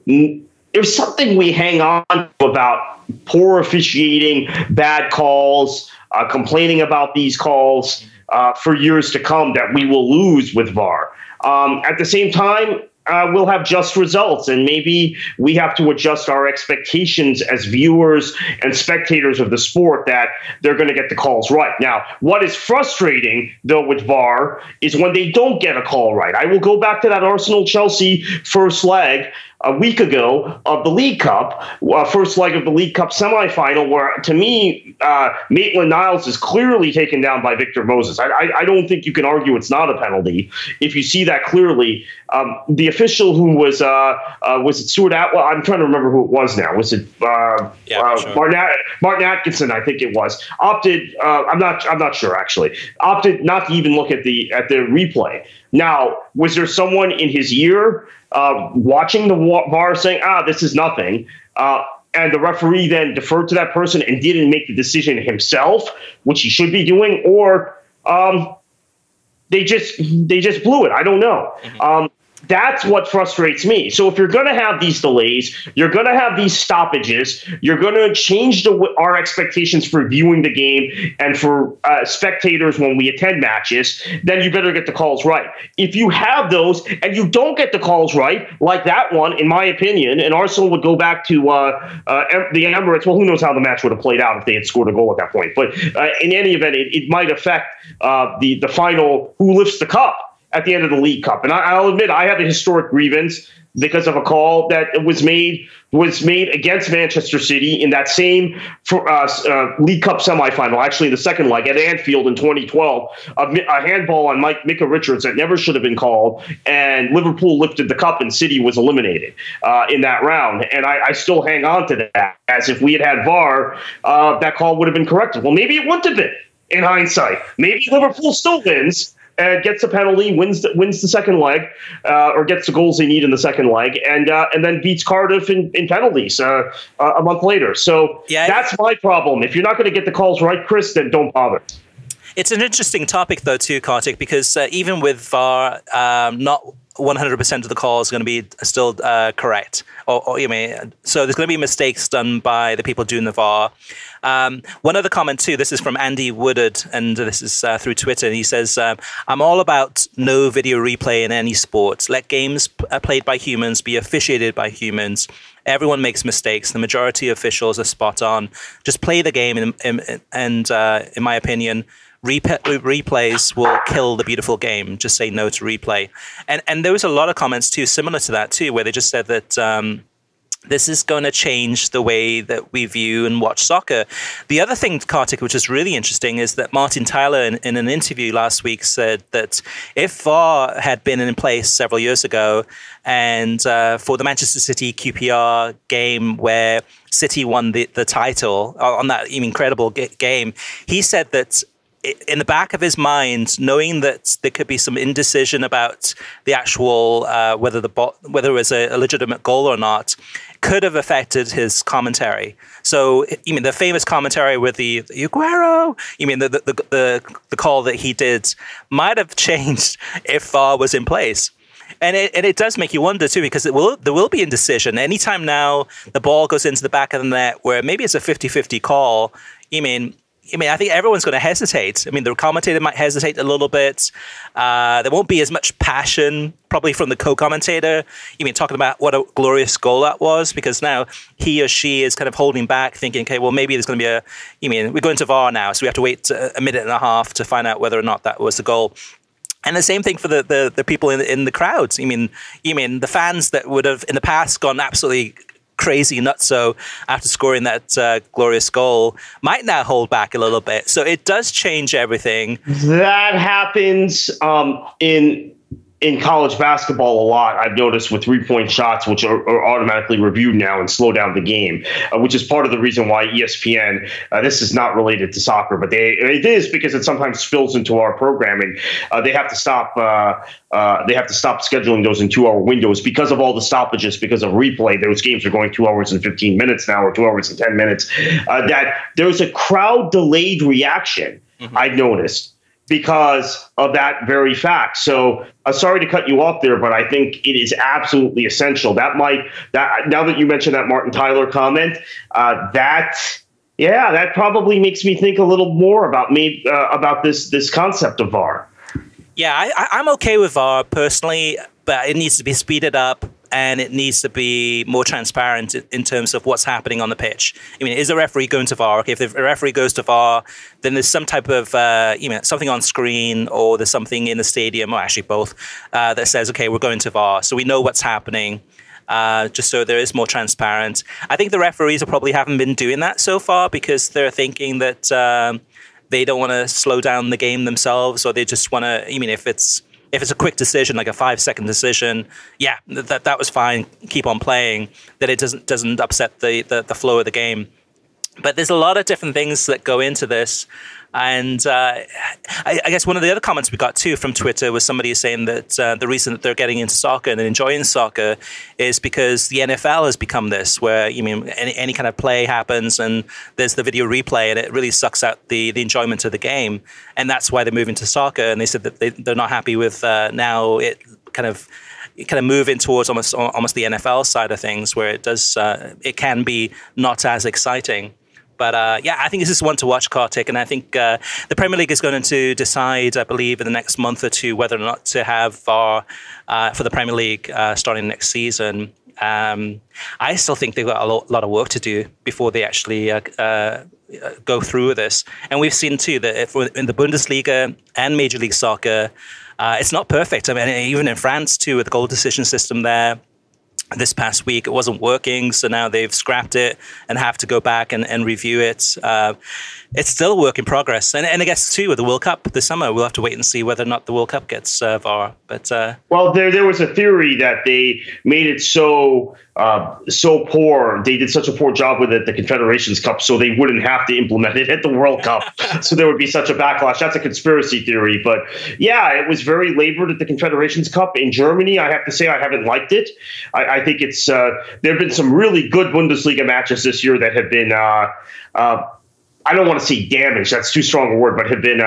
we hang on to about poor officiating, bad calls, complaining about these calls for years to come that we will lose with VAR. At the same time, we'll have just results, and maybe we have to adjust our expectations as viewers and spectators of the sport that they're going to get the calls right. Now, what is frustrating, though, with VAR is when they don't get a call right. I will go back to that Arsenal-Chelsea first leg a week ago of the League Cup, first leg of the League Cup semifinal, where, to me, Maitland-Niles is clearly taken down by Victor Moses. I don't think you can argue it's not a penalty if you see that clearly. The official who was it Stuart Atwell? I'm trying to remember who it was now. Was it sure. Martin Atkinson? I think it was. Opted. I'm not sure actually. Opted not to even look at the replay. Now, was there someone in his ear watching the VAR saying, this is nothing, and the referee then deferred to that person and didn't make the decision himself, which he should be doing, or they just blew it? I don't know. Mm-hmm. That's what frustrates me. So if you're going to have these delays, you're going to have these stoppages, you're going to change our expectations for viewing the game and for spectators when we attend matches, then you better get the calls right. If you have those and you don't get the calls right, like that one, in my opinion, and Arsenal would go back to the Emirates, well, who knows how the match would have played out if they had scored a goal at that point. But in any event, it might affect the final who lifts the cup at the end of the League Cup. And I'll admit, I have a historic grievance because of a call that was made against Manchester City in that same League Cup semifinal, actually the second leg at Anfield in 2012, a handball on Micah Richards that never should have been called, and Liverpool lifted the cup and City was eliminated in that round. And I still hang on to that, as if we had VAR, that call would have been corrected. Well, maybe it wouldn't have been, in hindsight. Maybe Liverpool still wins and gets a penalty, wins the second leg, or gets the goals they need in the second leg, and then beats Cardiff in penalties a month later. So that's my problem. If you're not going to get the calls right, Chris, then don't bother. It's an interesting topic, though, too, Kartik, because even with VAR, not 100% of the calls are going to be still correct. So there's going to be mistakes done by the people doing the VAR. One other comment too, this is from Andy Woodard, and this is through Twitter. He says, I'm all about no video replay in any sport. Let games played by humans be officiated by humans. Everyone makes mistakes. The majority of officials are spot on. Just play the game, and in my opinion, replays will kill the beautiful game. Just say no to replay. And there was a lot of comments too, similar to that too, where they just said that this is going to change the way that we view and watch soccer. The other thing, Kartik, which is really interesting, is that Martin Tyler in an interview last week said that if VAR had been in place several years ago, and for the Manchester City QPR game where City won the title on that incredible game, he said that in the back of his mind, knowing that there could be some indecision about the actual whether it was a legitimate goal or not, could have affected his commentary. So, the famous commentary with the Aguero, the call that he did might have changed if VAR was in place. And it does make you wonder too, because there will be indecision. Anytime now the ball goes into the back of the net where maybe it's a 50-50 call, I think everyone's going to hesitate. The commentator might hesitate a little bit. There won't be as much passion, probably from the co-commentator, talking about what a glorious goal that was, because now he or she is kind of holding back, thinking, okay, well, maybe there's going to be we're going to VAR now, so we have to wait a minute and a half to find out whether or not that was the goal. And the same thing for the people in the crowds. The fans that would have in the past gone absolutely crazy nutso after scoring that glorious goal might now hold back a little bit. So it does change everything. That happens in college basketball a lot. I've noticed with 3-point shots, which are automatically reviewed now and slow down the game, which is part of the reason why ESPN, this is not related to soccer, but it is because it sometimes spills into our programming. They have to stop scheduling those in 2-hour windows because of all the stoppages, because of replay. Those games are going 2 hours and 15 minutes now, or 2 hours and 10 minutes. That there's a crowd delayed reaction, I've noticed, because of that very fact. So sorry to cut you off there, but I think it is absolutely essential. Now that you mentioned that Martin Tyler comment, that probably makes me think a little more about this concept of VAR. Yeah, I'm okay with VAR personally, but it needs to be speeded up. And it needs to be more transparent in terms of what's happening on the pitch. I mean, is the referee going to VAR? Okay, if the referee goes to VAR, then there's some type of, something on screen, or there's something in the stadium, or actually both, that says, okay, we're going to VAR. So we know what's happening, just so there is more transparent. I think the referees probably haven't been doing that so far because they're thinking that they don't want to slow down the game themselves, or they just want to, if it's a quick decision, like a 5-second decision, yeah, that was fine. Keep on playing. That it doesn't upset the flow of the game. But there's a lot of different things that go into this. And I guess one of the other comments we got too from Twitter was somebody saying that the reason that they're getting into soccer and enjoying soccer is because the NFL has become this, where any kind of play happens and there's the video replay and it really sucks out the enjoyment of the game. And that's why they're moving to soccer. And they said that they're not happy with now it kind of moving towards almost the NFL side of things, where it can be not as exciting. But I think this is one to watch, Kartik, and I think the Premier League is going to decide, I believe, in the next month or two whether or not to have VAR for the Premier League starting next season. I still think they've got a lot of work to do before they actually go through with this. And we've seen too that in the Bundesliga and Major League Soccer, it's not perfect. I mean, even in France too, with the goal decision system there, this past week it wasn't working, so now they've scrapped it and have to go back and review it. It's still a work in progress, and I guess too with the World Cup this summer, we'll have to wait and see whether or not the World Cup gets VAR. But well, there was a theory that they made it so poor. They did such a poor job with it, the Confederations Cup, so they wouldn't have to implement it at the World Cup. So there would be such a backlash. That's a conspiracy theory, but yeah, it was very labored at the Confederations Cup in Germany. I have to say I haven't liked it. I think it's there have been some really good Bundesliga matches this year that have been I don't want to say damaged, that's too strong a word, but have been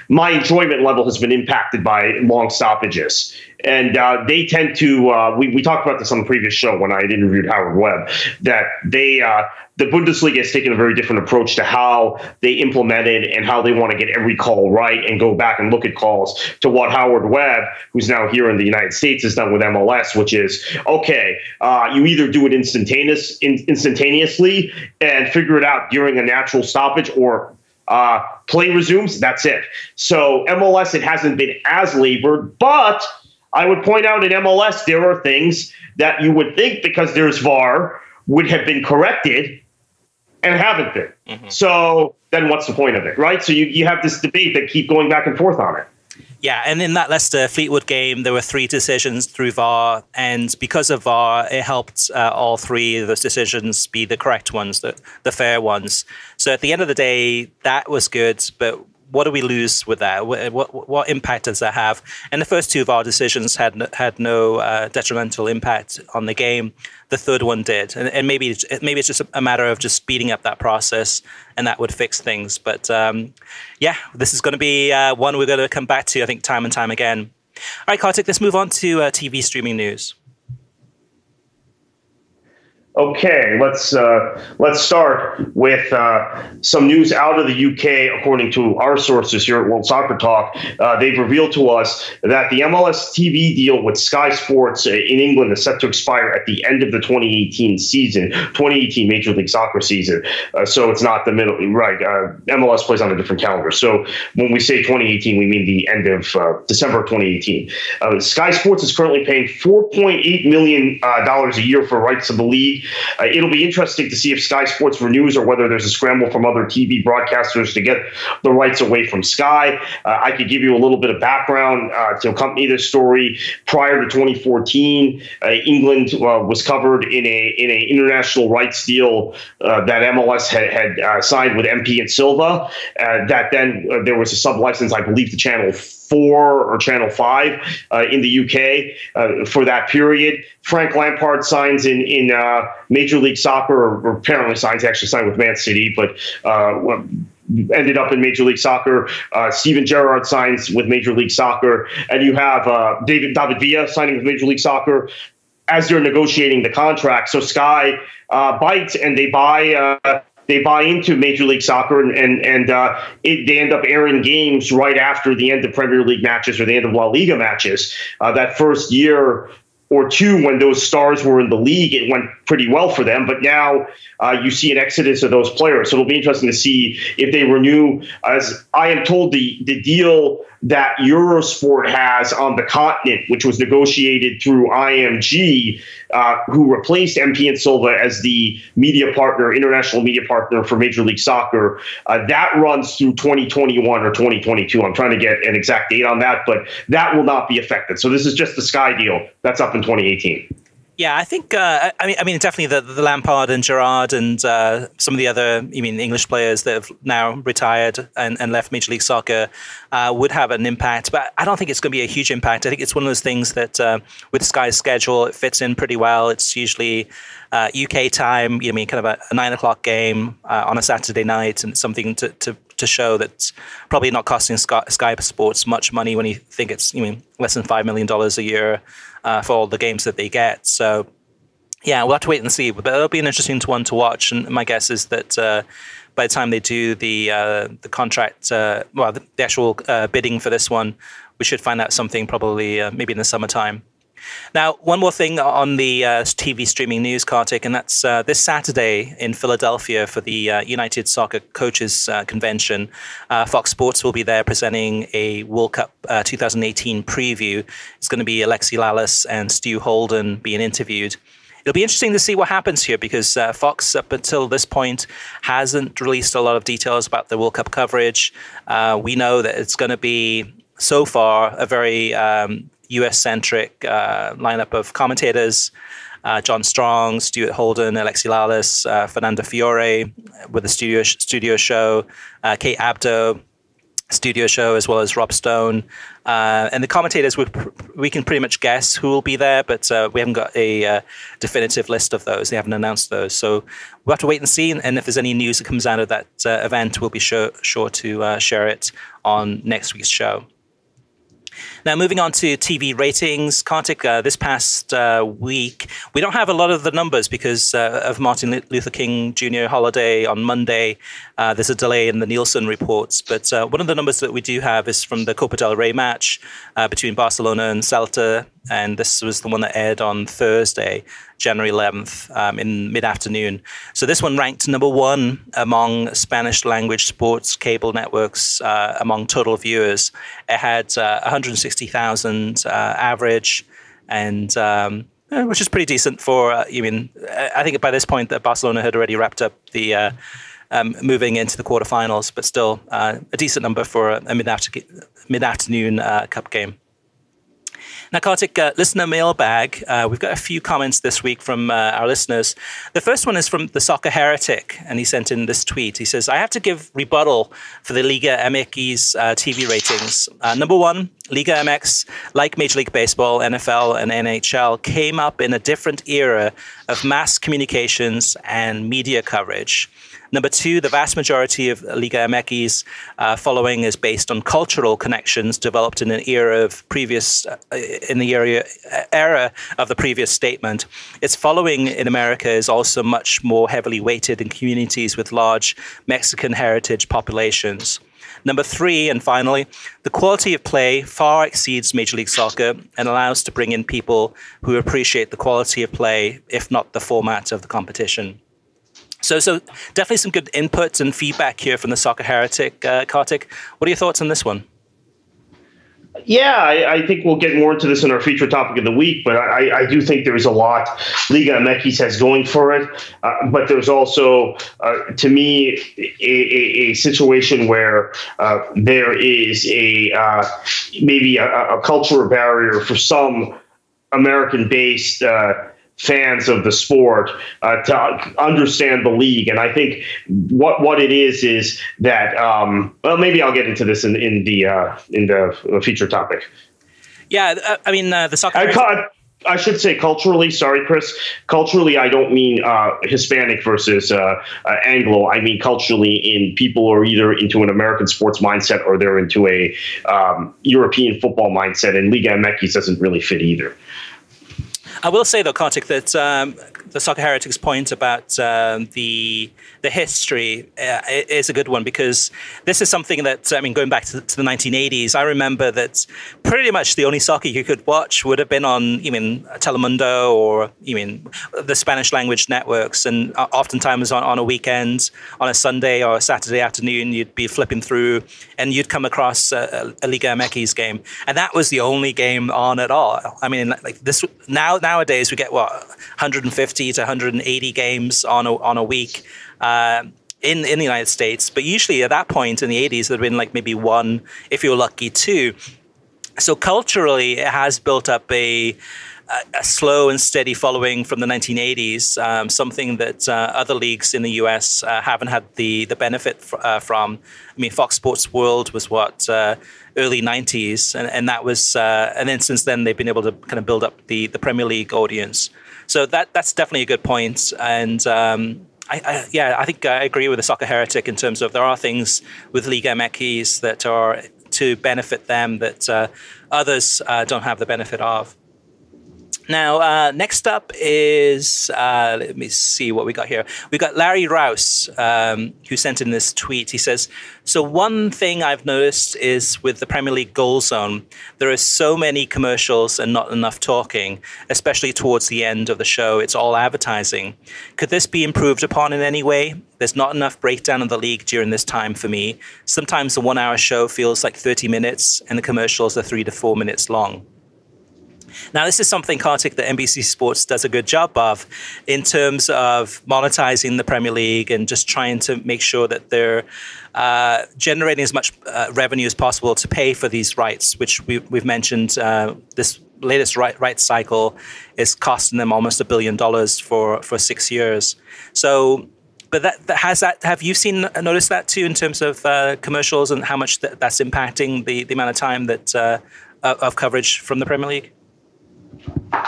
my enjoyment level has been impacted by long stoppages. And they tend to, we talked about this on the previous show when I had interviewed Howard Webb, that the Bundesliga has taken a very different approach to how they implement it and how they want to get every call right and go back and look at calls, to what Howard Webb, who's now here in the United States, has done with MLS, which is, okay, you either do it instantaneously and figure it out during a natural stoppage, or play resumes, that's it. So MLS, it hasn't been as labored, but I would point out in MLS, there are things that you would think, because there's VAR, would have been corrected and haven't been. Mm-hmm. So then what's the point of it, right? So you have this debate that keep going back and forth on it. Yeah, and in that Leicester-Fleetwood game, there were 3 decisions through VAR, and because of VAR, it helped all 3 of those decisions be the correct ones, the fair ones. So at the end of the day, that was good, but what do we lose with that? What impact does that have? And the first 2 of our decisions had no detrimental impact on the game. The third one did, and maybe it's just a matter of just speeding up that process, and that would fix things. But yeah, this is going to be one we're going to come back to, I think, time and time again. All right, Kartik, let's move on to TV streaming news. Okay, let's start with some news out of the UK. According to our sources here at World Soccer Talk, they've revealed to us that the MLS TV deal with Sky Sports in England is set to expire at the end of the 2018 season, 2018 Major League Soccer season. So it's not the middle, right? MLS plays on a different calendar. So when we say 2018, we mean the end of December 2018. Sky Sports is currently paying $4.8 million a year for rights to the league. league. It'll be interesting to see if Sky Sports renews or whether there's a scramble from other TV broadcasters to get the rights away from Sky. I could give you a little bit of background to accompany this story. Prior to 2014, England was covered in a international rights deal that MLS had signed with MP and Silva. That then there was a sub-license, I believe, to Channel 4 or Channel 5 in the UK for that period. Frank Lampard signs in Major League Soccer, or apparently actually signed with Man City, but ended up in Major League Soccer. Steven Gerrard signs with Major League Soccer, and you have David Villa signing with Major League Soccer as they're negotiating the contract. So Sky bites and they buy into Major League Soccer, and they end up airing games right after the end of Premier League matches or the end of La Liga matches. That first year or two, when those stars were in the league, it went pretty well for them. But now you see an exodus of those players. So it'll be interesting to see if they renew. As I am told, the deal that Eurosport has on the continent, which was negotiated through IMG, who replaced MP and Silva as the media partner, international media partner for Major League Soccer, that runs through 2021 or 2022. I'm trying to get an exact date on that, but that will not be affected. So this is just the Sky deal that's up in 2018. Yeah, I think, I mean, definitely the Lampard and Gerrard and some of the other, English players that have now retired and left Major League Soccer would have an impact. But I don't think it's going to be a huge impact. I think it's one of those things that with Sky's schedule, it fits in pretty well. It's usually UK time, kind of a 9 o'clock game on a Saturday night, and it's something to show that's probably not costing Sky Sports much money when you think it's less than $5 million a year for all the games that they get. So, yeah, we'll have to wait and see. But it'll be an interesting one to watch. And my guess is that by the time they do the contract, the actual bidding for this one, we should find out something probably maybe in the summertime. Now, one more thing on the TV streaming news, Kartik, and that's this Saturday in Philadelphia for the United Soccer Coaches Convention. Fox Sports will be there presenting a World Cup 2018 preview. It's going to be Alexi Lalas and Stu Holden being interviewed. It'll be interesting to see what happens here because Fox, up until this point, hasn't released a lot of details about the World Cup coverage. We know that it's going to be, so far, a very US-centric lineup of commentators: John Strong, Stuart Holden, Alexi Lalas, Fernando Fiore with a studio show, Kate Abdo, studio show, as well as Rob Stone. And the commentators, we can pretty much guess who will be there, but we haven't got a definitive list of those. They haven't announced those. So we'll have to wait and see. And if there's any news that comes out of that event, we'll be sure to share it on next week's show. Now, moving on to TV ratings, Kartik, this past week, we don't have a lot of the numbers because of Martin Luther King Jr. holiday on Monday. There's a delay in the Nielsen reports. But one of the numbers that we do have is from the Copa del Rey match between Barcelona and Celta. And this was the one that aired on Thursday, January 11th, in mid-afternoon. So this one ranked number one among Spanish-language sports cable networks among total viewers. It had 160,000 average, and which is pretty decent for, I think by this point that Barcelona had already wrapped up the moving into the quarterfinals, but still a decent number for a mid-afternoon cup game. Now, Kartik, listener mailbag. We've got a few comments this week from our listeners. The first one is from the Soccer Heretic, and he sent in this tweet. He says, I have to give rebuttal for the Liga MX TV ratings. Number one, Liga MX, like Major League Baseball, NFL, and NHL, came up in a different era of mass communications and media coverage. Number two, the vast majority of Liga MX following is based on cultural connections developed in an era of era of the previous statement. Its following in America is also much more heavily weighted in communities with large Mexican heritage populations. Number three, and finally, the quality of play far exceeds Major League Soccer and allows to bring in people who appreciate the quality of play, if not the format of the competition. So definitely some good input and feedback here from the Soccer Heretic. Kartik, what are your thoughts on this one? Yeah, I think we'll get more into this in our feature topic of the week, but I do think there's a lot Liga MX has going for it. But there's also, to me, a situation where there is maybe a cultural barrier for some American-based fans of the sport to understand the league. And I think what it is that well, maybe I'll get into this in the feature topic. Yeah, I mean the soccer. I should say culturally. Sorry, Chris. Culturally, I don't mean Hispanic versus Anglo. I mean culturally in people who are either into an American sports mindset or they're into a European football mindset. And Liga MX doesn't really fit either. I will say, though, Kartik, that the Soccer Heretics point about the history is a good one, because this is something that, I mean, going back to the 1980s, I remember that pretty much the only soccer you could watch would have been on, Telemundo or, the Spanish language networks. And oftentimes on a weekend, on a Sunday or a Saturday afternoon, you'd be flipping through and you'd come across a Liga MX game. And that was the only game on at all. I mean, like this nowadays we get 150 to 180 games on a week in the United States, but usually at that point in the 80s there'd been like maybe one, if you're lucky, two. So culturally it has built up a slow and steady following from the 1980s, something that other leagues in the US haven't had the benefit from. I mean, Fox Sports World was early 90s, and that was, and then since then they've been able to kind of build up the Premier League audience. So that's definitely a good point. And I think I agree with the Soccer Heretic in terms of there are things with Liga MX that are to benefit them that others don't have the benefit of. Now, next up is, let me see what we got here. We got Larry Rouse, who sent in this tweet. He says, so one thing I've noticed is with the Premier League goal zone, there are so many commercials and not enough talking, especially towards the end of the show. It's all advertising. Could this be improved upon in any way? There's not enough breakdown of the league during this time for me. Sometimes the 1 hour show feels like 30 minutes and the commercials are 3 to 4 minutes long. Now, this is something, Kartik, that NBC Sports does a good job of in terms of monetizing the Premier League and just trying to make sure that they're generating as much revenue as possible to pay for these rights, which we've mentioned. This latest rights cycle is costing them almost $1 billion for 6 years. So, but have you noticed that too in terms of commercials and how much that's impacting the amount of time that of coverage from the Premier League?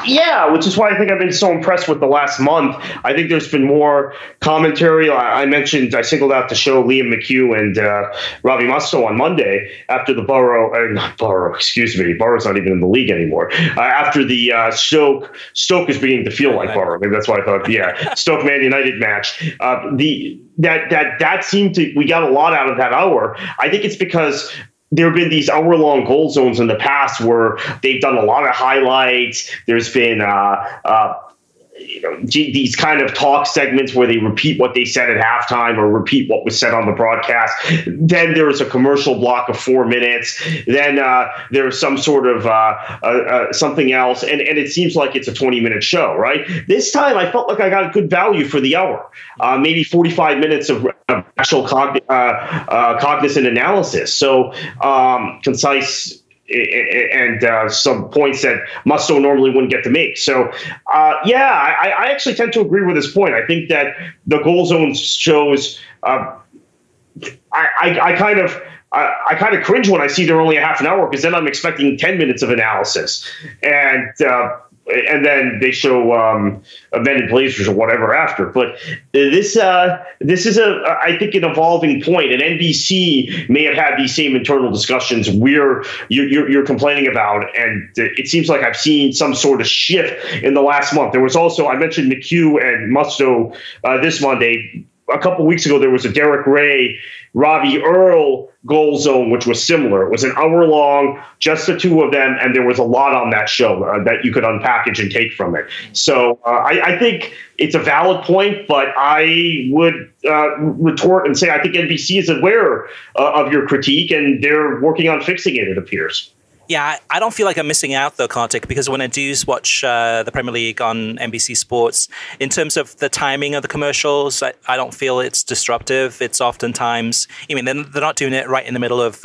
Yeah, which is why I think I've been so impressed with the last month. I think there's been more commentary. I singled out the show Liam McHugh and Robbie Mustoe on Monday after the Borough's not even in the league anymore. After the Stoke is beginning to feel like Borough. Maybe that's why I thought, Stoke Man United match. That seemed to, we got a lot out of that hour. I think it's because there have been these hour-long goal zones in the past where they've done a lot of highlights. There's been these kind of talk segments where they repeat what they said at halftime or repeat what was said on the broadcast. Then there was a commercial block of 4 minutes. Then there's some sort of something else. And it seems like it's a 20-minute show, right? This time I felt like I got good value for the hour. Maybe 45 minutes of actual cognizant analysis. So concise and some points that Mustoe normally wouldn't get to make. So, I actually tend to agree with this point. I think that the goal zone shows, I kind of cringe when I see they're only a half an hour, because then I'm expecting 10 minutes of analysis. And then they show Men in Blazers or whatever after. But this is I think an evolving point. And NBC may have had these same internal discussions you're complaining about. And it seems like I've seen some sort of shift in the last month. There was also, I mentioned McHugh and Mustoe this Monday. A couple of weeks ago, there was a Derek Ray, Robbie Earl goal zone, which was similar. It was an hour long, just the two of them, and there was a lot on that show that you could unpackage and take from it. So I think it's a valid point, but I would retort and say I think NBC is aware of your critique, and they're working on fixing it, it appears. Yeah, I don't feel like I'm missing out though, Kartik, because when I do watch the Premier League on NBC Sports, in terms of the timing of the commercials, I don't feel it's disruptive. It's oftentimes, they're not doing it right in the middle of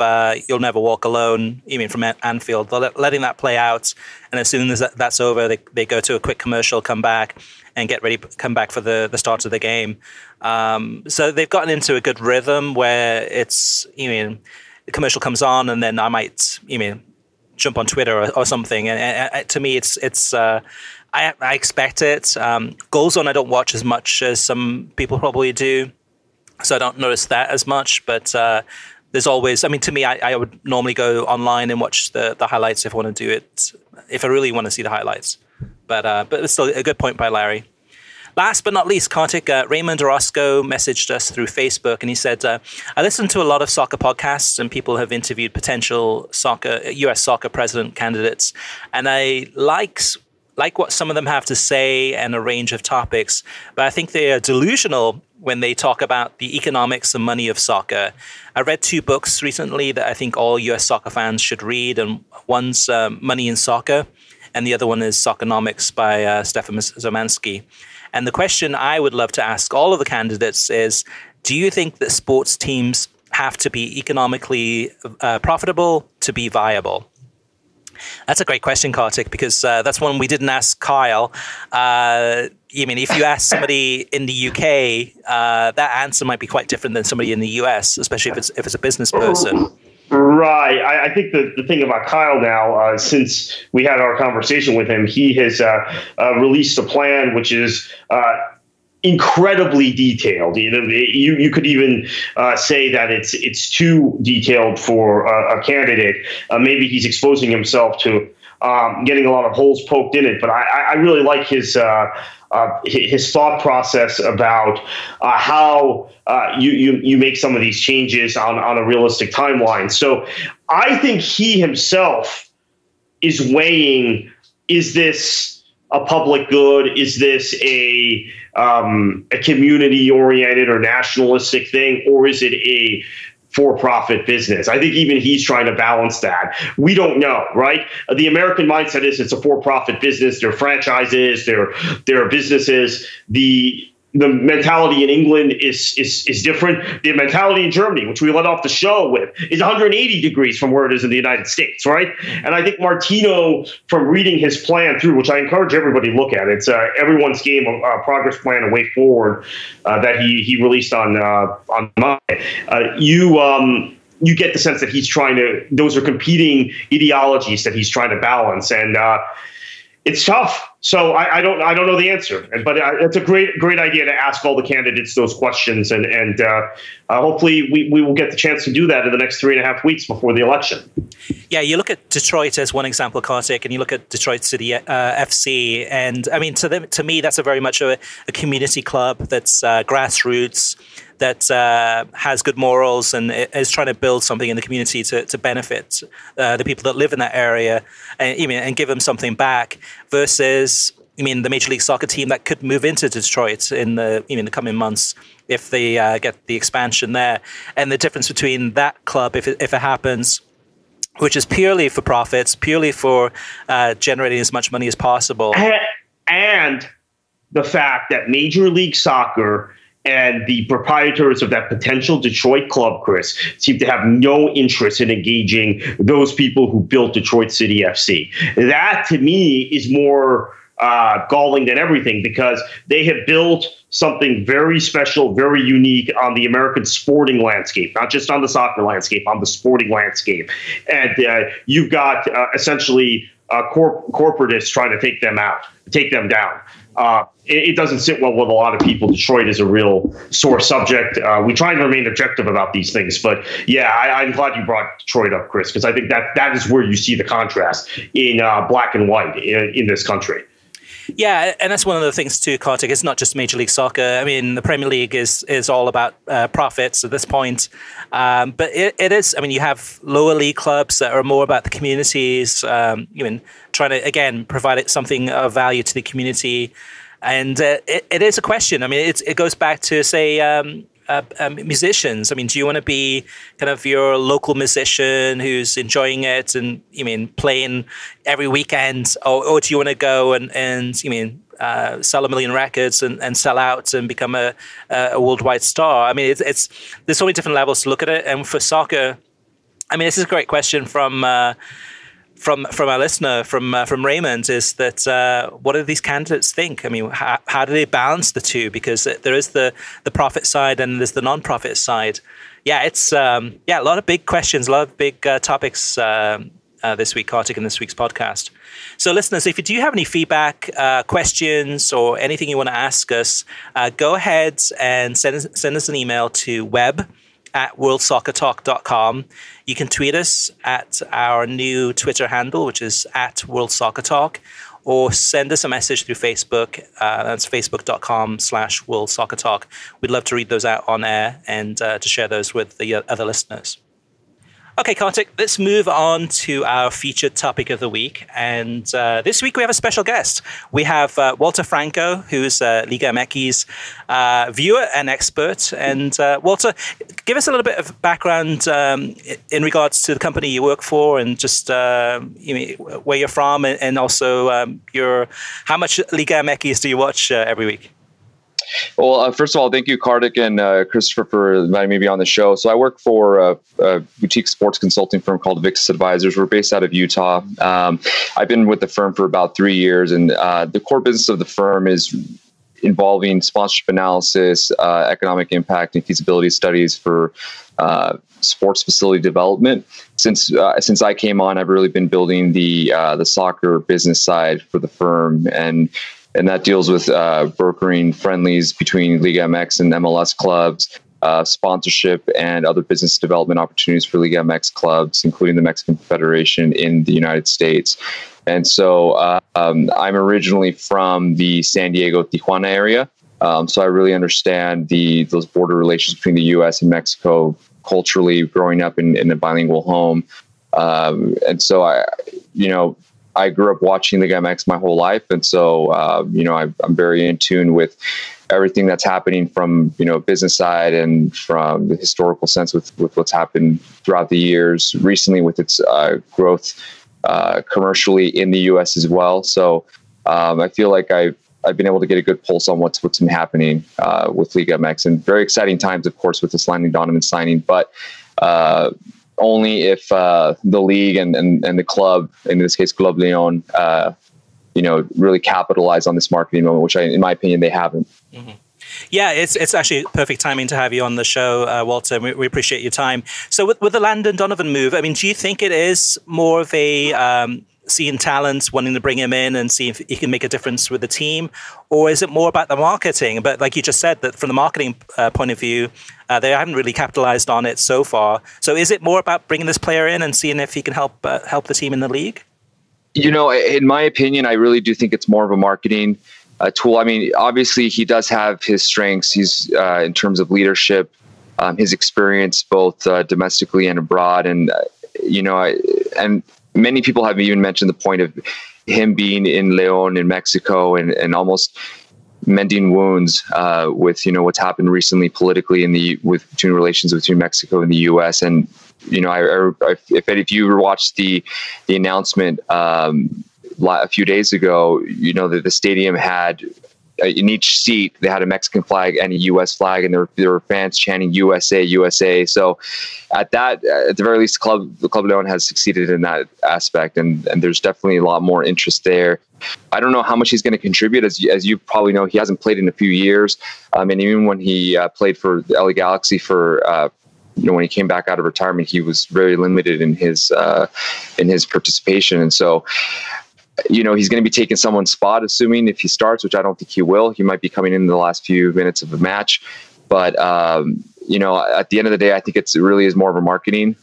You'll Never Walk Alone, from Anfield. They're letting that play out, and as soon as that's over, they go to a quick commercial, come back, and get ready, come back for the start of the game. So they've gotten into a good rhythm where it's, the commercial comes on, and then I might, jump on Twitter or something, and to me, I expect it. Goal Zone I don't watch as much as some people probably do, so I don't notice that as much. But there's always, to me, I would normally go online and watch the highlights if I want to do it, if I really want to see the highlights. But it's still a good point by Larry. Last but not least, Kartik, Raymond Orozco messaged us through Facebook, and he said, I listen to a lot of soccer podcasts, and people have interviewed potential US soccer president candidates, and I like what some of them have to say and a range of topics, but I think they are delusional when they talk about the economics and money of soccer. I read 2 books recently that I think all US soccer fans should read, and one's Money in Soccer, and the other one is Soccernomics by Stefan Zemansky. And the question I would love to ask all of the candidates is, do you think that sports teams have to be economically profitable to be viable? That's a great question, Kartik, because that's one we didn't ask Kyle. If you ask somebody in the UK, that answer might be quite different than somebody in the US, especially if it's a business person. Right. I think the thing about Kyle now, since we had our conversation with him, he has released a plan which is incredibly detailed. You could even say that it's too detailed for a candidate. Maybe he's exposing himself to getting a lot of holes poked in it. But I really like his thought process about how you make some of these changes on a realistic timeline. So I think he himself is weighing, is this a public good? Is this a community-oriented or nationalistic thing? Or is it a for-profit business? I think even he's trying to balance that. We don't know, right? The American mindset is it's a for-profit business. They're franchises. They're businesses. The mentality in England is different. The mentality in Germany, which we let off the show with, is 180 degrees from where it is in the United States, right? And I think Martino, from reading his plan through, which I encourage everybody to look at, it's Everyone's Game, progress plan and way forward that he released on Monday. You get the sense that he's trying to; those are competing ideologies that he's trying to balance, and it's tough. So I don't know the answer, but it's a great idea to ask all the candidates those questions, and hopefully we will get the chance to do that in the next 3.5 weeks before the election. Yeah, you look at Detroit as one example, Kartik, and you look at Detroit City FC, and to me, that's a very much a community club that's grassroots, that has good morals and is trying to build something in the community to benefit the people that live in that area, and give them something back, versus the Major League Soccer team that could move into Detroit in the the coming months if they get the expansion there. And the difference between that club, if it happens, which is purely for profits, purely for generating as much money as possible, and the fact that Major League Soccer and the proprietors of that potential Detroit club, Chris, seem to have no interest in engaging those people who built Detroit City FC. That, to me, is more galling than everything, because they have built something very special, very unique on the American sporting landscape, not just on the soccer landscape, on the sporting landscape. And you've got essentially corporatists trying to take them down. It doesn't sit well with a lot of people. Detroit is a real sore subject. We try and remain objective about these things, but yeah, I'm glad you brought Detroit up, Chris, because I think that is where you see the contrast in black and white in this country. Yeah, and that's one of the things too, Kartik. It's not just Major League Soccer. The Premier League is all about profits at this point. But it is, you have lower league clubs that are more about the communities, trying to, again, provide something of value to the community. And it is a question. It goes back to, say, musicians? I mean, do you want to be kind of your local musician who's enjoying it and playing every weekend, or do you want to go and sell 1 million records and sell out and become a worldwide star? I mean, it's there's so many different levels to look at it. And for soccer, I mean, this is a great question from our listener, from Raymond, is that what do these candidates think? I mean, how do they balance the two? Because there is the profit side and there's the non-profit side. Yeah, it's a lot of big questions, a lot of big topics this week, Kartik, in this week's podcast. So listeners, if you do have any feedback, questions, or anything you want to ask us, go ahead and send us an email to web@worldsoccertalk.com. You can tweet us at our new Twitter handle, which is @worldsoccertalk, or send us a message through Facebook. That's facebook.com/worldsoccertalk. We'd love to read those out on air and to share those with the other listeners. Okay, Kartik, let's move on to our featured topic of the week. And this week we have a special guest. We have Walter Franco, who's Liga MX's viewer and expert. And Walter, give us a little bit of background in regards to the company you work for and just where you're from and also how much Liga MX do you watch every week? Well, first of all, thank you, Kartik and Christopher, for inviting me to be on the show. So I work for a boutique sports consulting firm called Vixis Advisors. We're based out of Utah. I've been with the firm for about 3 years, and the core business of the firm is involving sponsorship analysis, economic impact, and feasibility studies for sports facility development. Since I came on, I've really been building the soccer business side for the firm, and that deals with brokering friendlies between Liga MX and MLS clubs, sponsorship and other business development opportunities for Liga MX clubs, including the Mexican Federation in the United States. And so I'm originally from the San Diego, Tijuana area. So I really understand those border relations between the U.S. and Mexico culturally, growing up in a bilingual home. And so I grew up watching Liga MX my whole life. And so, I'm very in tune with everything that's happening from, business side and from the historical sense with what's happened throughout the years, recently with its growth commercially in the U.S. as well. So I feel like I've been able to get a good pulse on what's been happening with Liga MX, and very exciting times, of course, with this Landon Donovan signing. But only if the league and the club, in this case Club Leon, really capitalize on this marketing moment, which in my opinion, they haven't. Mm-hmm. Yeah, it's actually perfect timing to have you on the show, Walter. We appreciate your time. So with the Landon Donovan move, I mean, do you think it is more of a seeing talent, wanting to bring him in and see if he can make a difference with the team? Or is it more about the marketing? But like you just said, that from the marketing point of view, they haven't really capitalized on it so far. So is it more about bringing this player in and seeing if he can help the team in the league? In my opinion, I really do think it's more of a marketing tool. I mean, obviously, he does have his strengths. He's in terms of leadership, his experience both domestically and abroad. And, and many people have even mentioned the point of him being in León in Mexico and almost mending wounds with what's happened recently politically between relations between Mexico and the U.S. And if you watched the announcement a few days ago, that the stadium had in each seat they had a Mexican flag and a U.S. flag, and there were fans chanting USA, USA. So at the very least, the Club Leon has succeeded in that aspect, and there's definitely a lot more interest there. I don't know how much he's going to contribute. As you probably know, he hasn't played in a few years. And even when he played for the LA Galaxy when he came back out of retirement, he was very limited in his participation. And so, he's going to be taking someone's spot, assuming if he starts, which I don't think he will. He might be coming in the last few minutes of the match. But, at the end of the day, I think it really is more of a marketing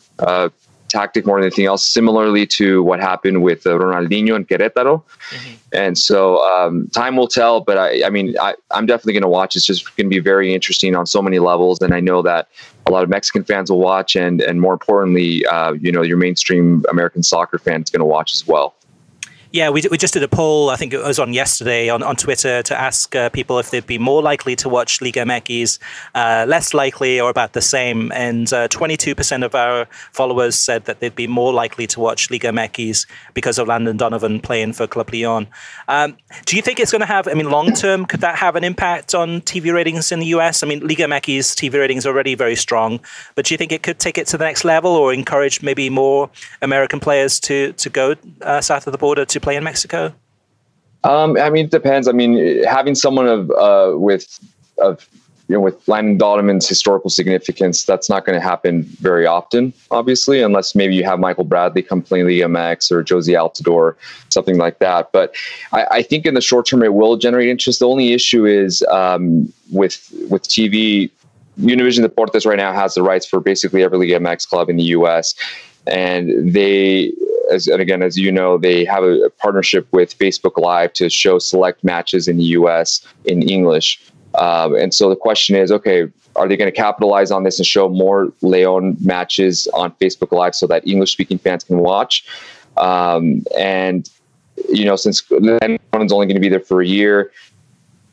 tactic more than anything else, similarly to what happened with Ronaldinho and Querétaro. Mm-hmm. And so time will tell, but I'm definitely going to watch. It's just going to be very interesting on so many levels. And I know that a lot of Mexican fans will watch, and more importantly, your mainstream American soccer fans going to watch as well. Yeah, we just did a poll, I think it was on yesterday, on Twitter, to ask people if they'd be more likely to watch Liga MX, less likely, or about the same. And 22% of our followers said that they'd be more likely to watch Liga MX because of Landon Donovan playing for Club Lyon. Do you think it's going to have, long term, could that have an impact on TV ratings in the US? Liga MX TV ratings are already very strong, but do you think it could take it to the next level or encourage maybe more American players to go south of the border to play in Mexico? It depends. Having someone with Landon Donovan's historical significance, that's not going to happen very often, obviously, unless maybe you have Michael Bradley come play Liga MX or Josie Altidore, something like that. But I think in the short term, it will generate interest. The only issue is with TV, Univision Deportes right now has the rights for basically every Liga MX club in the U.S., and they, as you know, they have a partnership with Facebook Live to show select matches in the U.S. in English. And so the question is, okay, are they going to capitalize on this and show more Leon matches on Facebook Live so that English-speaking fans can watch? And, since Landon's only going to be there for a year,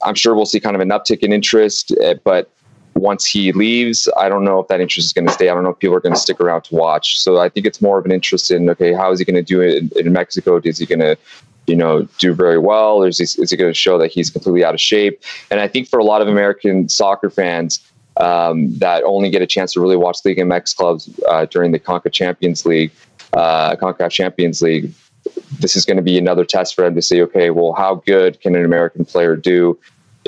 I'm sure we'll see kind of an uptick in interest, but once he leaves, I don't know if that interest is going to stay. I don't know if people are going to stick around to watch. So I think it's more of an interest in, okay, how is he going to do it in Mexico? Is he going to, do very well? Or is he going to show that he's completely out of shape? And I think for a lot of American soccer fans that only get a chance to really watch Liga MX clubs during the CONCACAF Champions League, this is going to be another test for them to say, okay, well, how good can an American player do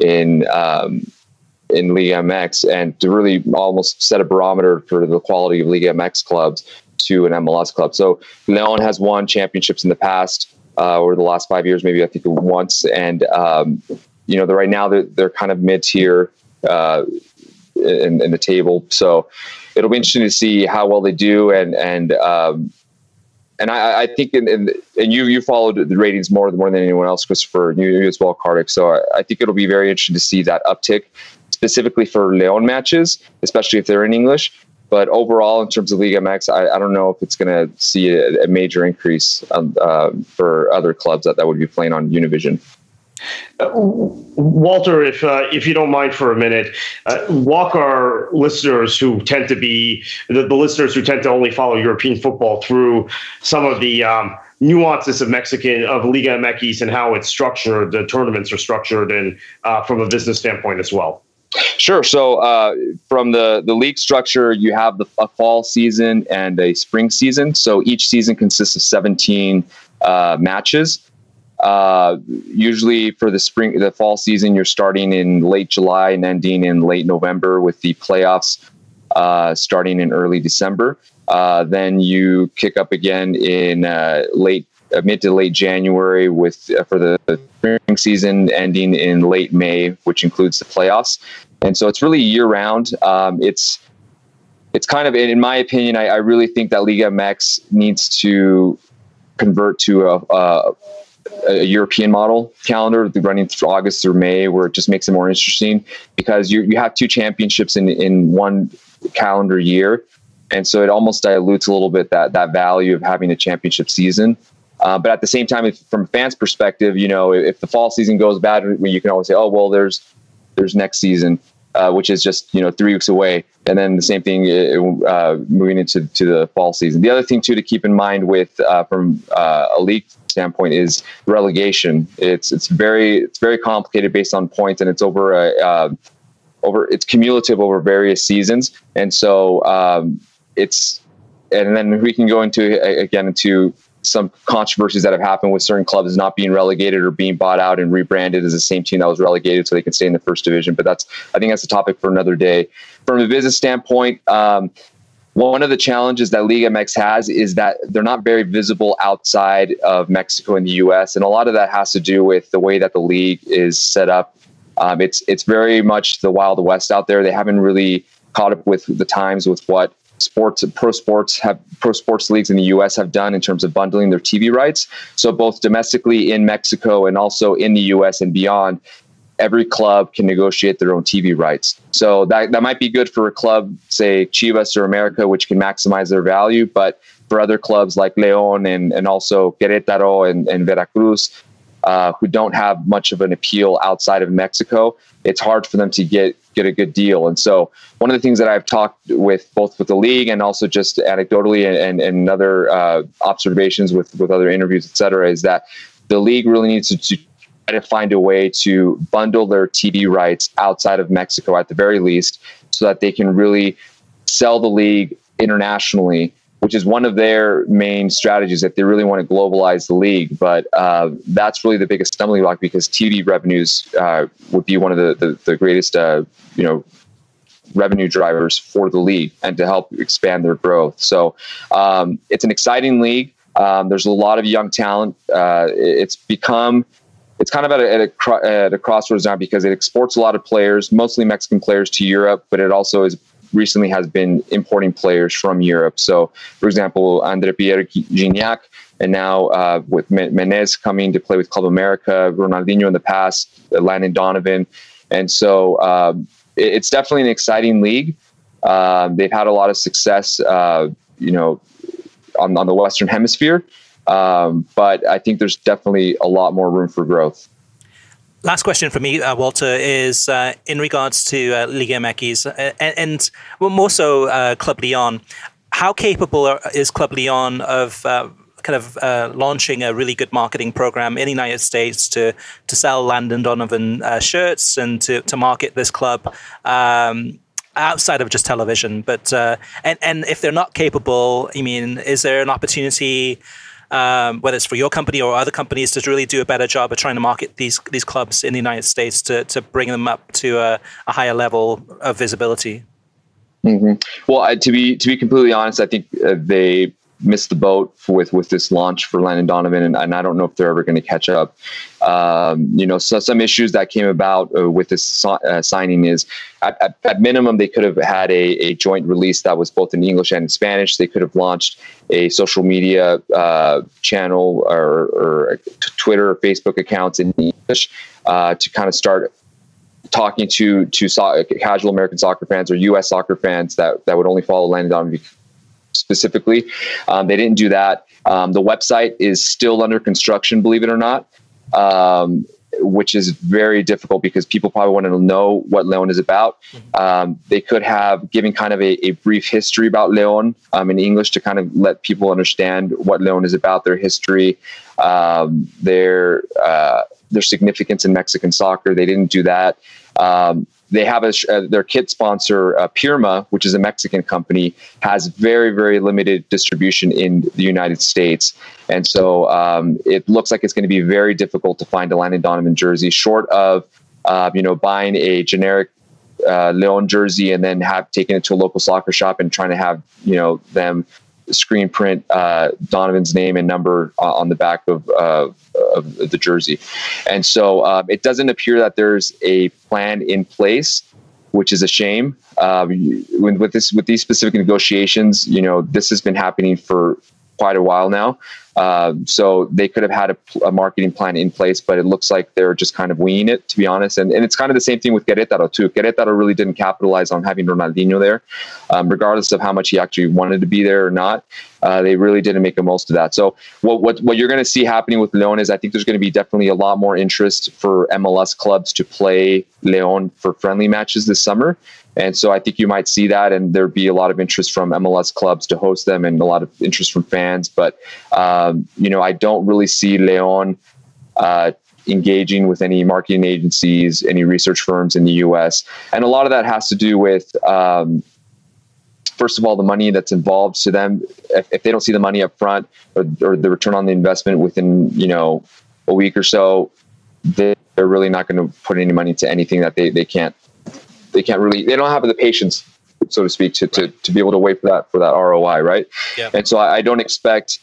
in Liga MX, and to really almost set a barometer for the quality of Liga MX clubs to an MLS club. So Leon has won championships in the past, over the last 5 years, maybe I think once. And, right now they're kind of mid-tier in the table. So it'll be interesting to see how well they do. And I think, and you followed the ratings more than anyone else, Christopher, you as well, Kartik. So I think it'll be very interesting to see that uptick, specifically for Leon matches, especially if they're in English. But overall, in terms of Liga MX, I don't know if it's going to see a major increase for other clubs that would be playing on Univision. Walter, if you don't mind for a minute, walk our listeners who tend to be the listeners who tend to only follow European football through some of the nuances of Liga MX and how it's structured, the tournaments are structured, and from a business standpoint as well. Sure. So from the league structure, you have a fall season and a spring season. So each season consists of 17 matches. Usually for the fall season, you're starting in late July and ending in late November, with the playoffs starting in early December. Then you kick up again in mid to late January for the spring season, ending in late May, which includes the playoffs. And so it's really year round. It's kind of, in my opinion, I really think that Liga MX needs to convert to a European model calendar running through August through May, where it just makes it more interesting, because you have two championships in one calendar year. And so it almost dilutes a little bit that value of having a championship season. But at the same time, from a fan's perspective, if the fall season goes bad, you can always say, oh, well, there's next season, which is just, 3 weeks away. And then the same thing moving into the fall season. The other thing, too, to keep in mind from a league standpoint is relegation. It's very complicated based on points, and it's it's cumulative over various seasons. And so and then we can go into some controversies that have happened with certain clubs not being relegated or being bought out and rebranded as the same team that was relegated so they can stay in the first division. But I think that's a topic for another day. From a business standpoint, one of the challenges that Liga MX has is that they're not very visible outside of Mexico and the US. And a lot of that has to do with the way that the league is set up. It's very much the Wild West out there. They haven't really caught up with the times with what pro sports leagues in the US have done in terms of bundling their TV rights. So both domestically in Mexico and also in the US and beyond, every club can negotiate their own TV rights. So that might be good for a club, say Chivas or America, which can maximize their value. But for other clubs like León and also Querétaro and Veracruz, who don't have much of an appeal outside of Mexico, it's hard for them to get a good deal. And so one of the things that I've talked with both with the league and also just anecdotally and other observations with other interviews, et cetera, is that the league really needs to try to find a way to bundle their TV rights outside of Mexico at the very least, so that they can really sell the league internationally, which is one of their main strategies if they really want to globalize the league. But that's really the biggest stumbling block, because TV revenues would be one of the greatest, revenue drivers for the league and to help expand their growth. So it's an exciting league. There's a lot of young talent. It's kind of at a crossroads now, because it exports a lot of players, mostly Mexican players, to Europe, but it also recently has been importing players from Europe. So, for example, André Pierre Gignac, and now with Menez coming to play with Club America, Ronaldinho in the past, Landon Donovan. And so it's definitely an exciting league. They've had a lot of success, on the Western Hemisphere. But I think there's definitely a lot more room for growth. Last question for me, Walter, is in regards to Liga MX and more so Club León. How capable is Club León of launching a really good marketing program in the United States to sell Landon Donovan shirts and to market this club outside of just television? But and if they're not capable, is there an opportunity, whether it's for your company or other companies, to really do a better job of trying to market these clubs in the United States to bring them up to a higher level of visibility? Mm-hmm. Well, to be completely honest, I think they missed the boat with this launch for Landon Donovan, and I don't know if they're ever going to catch up. So some issues that came about with this signing is, at minimum, they could have had a joint release that was both in English and in Spanish. They could have launched a social media channel or Twitter or Facebook accounts in English to kind of start talking to casual American soccer fans or U.S. soccer fans that would only follow Landon Donovan specifically. They didn't do that. The website is still under construction, believe it or not, which is very difficult because people probably want to know what León is about. They could have given kind of a brief history about León in English to kind of let people understand what León is about, their history, their significance in Mexican soccer. They didn't do that. They have their kit sponsor, Pirma, which is a Mexican company, has very, very limited distribution in the United States. And so it looks like it's going to be very difficult to find a Landon Donovan jersey, short of, buying a generic León jersey and then taking it to a local soccer shop and trying to have, them screen print Donovan's name and number on the back of the jersey. And so it doesn't appear that there's a plan in place, which is a shame. With these specific negotiations, this has been happening for quite a while now. So they could have had a marketing plan in place, but it looks like they're just kind of winging it, to be honest. And it's kind of the same thing with Querétaro too. Querétaro really didn't capitalize on having Ronaldinho there, regardless of how much he actually wanted to be there or not. They really didn't make the most of that. So what you're going to see happening with León is, I think there's going to be definitely a lot more interest for MLS clubs to play León for friendly matches this summer. And so I think you might see that, and there'd be a lot of interest from MLS clubs to host them and a lot of interest from fans. But, I don't really see León engaging with any marketing agencies, any research firms in the U.S. And a lot of that has to do with, first of all, the money that's involved to them. If they don't see the money up front or the return on the investment within, a week or so, they're really not going to put any money into anything that they can't really, they don't have the patience, so to speak, to be able to wait for that ROI. Right. Yeah. And so I don't expect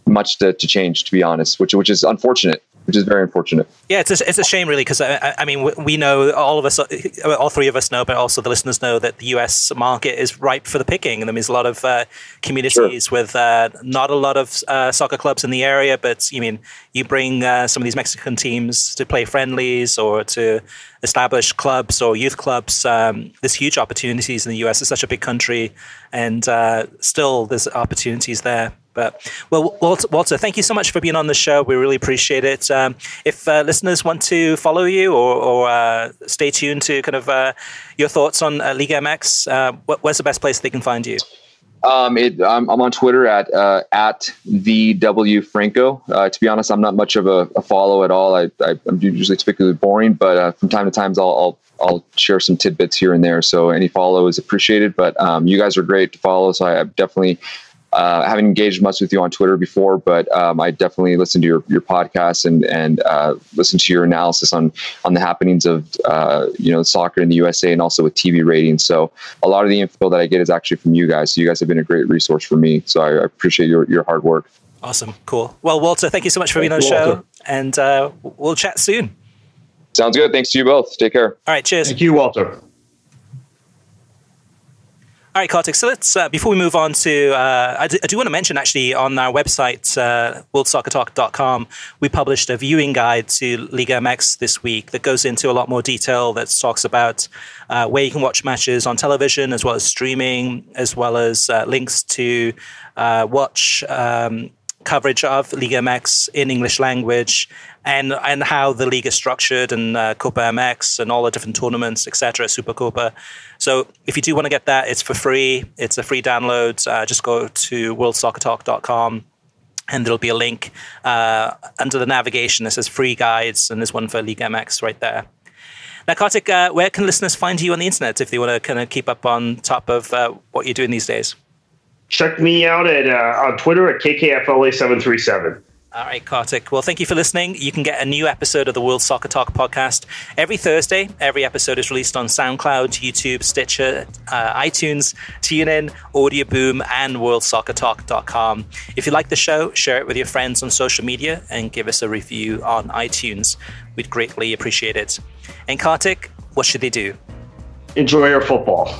much to change, to be honest, which is unfortunate. which is very unfortunate. Yeah, it's a shame, really, because I mean, we know, all of us, all three of us know, but also the listeners know that the US market is ripe for the picking. And there's a lot of communities with not a lot of soccer clubs in the area, but you bring some of these Mexican teams to play friendlies or to establish clubs or youth clubs. There's huge opportunities in the US. It's such a big country, and still there's opportunities there. But, well, Walter, thank you so much for being on the show. We really appreciate it. If listeners want to follow you or stay tuned to kind of your thoughts on Liga MX, where's the best place they can find you? I'm on Twitter at @VWFranco. To be honest, I'm not much of a follow at all. I'm usually typically boring, but from time to time, I'll share some tidbits here and there. So any follow is appreciated. But you guys are great to follow. So I definitely haven't engaged much with you on Twitter before, but I definitely listen to your podcast and listen to your analysis on the happenings of soccer in the USA and also with TV ratings. So a lot of the info that I get is actually from you guys. So you guys have been a great resource for me. So I appreciate your hard work. Awesome, cool. Well, Walter, thank you so much for being on the show, and we'll chat soon. Sounds good. Thanks to you both. Take care. All right, cheers. Thank you, Walter. All right, Kartik, so let's, before we move on to, I do want to mention, actually, on our website, worldsoccertalk.com, we published a viewing guide to Liga MX this week that goes into a lot more detail, that talks about where you can watch matches on television, as well as streaming, as well as links to watch coverage of Liga MX in English language, and how the league is structured, and Copa MX and all the different tournaments, etc., Supercopa. So if you do want to get that, it's for free. It's a free download. Just go to worldsoccertalk.com, and there'll be a link under the navigation that says free guides, and there's one for Liga MX right there. Now, Kartik, where can listeners find you on the internet if they want to kind of keep up on top of what you're doing these days? Check me out on Twitter at KKFLA737. All right, Kartik. Well, thank you for listening. You can get a new episode of the World Soccer Talk podcast every Thursday. Every episode is released on SoundCloud, YouTube, Stitcher, iTunes, TuneIn, Audio Boom, and worldsoccertalk.com. If you like the show, share it with your friends on social media and give us a review on iTunes. We'd greatly appreciate it. And Kartik, what should they do? Enjoy your football.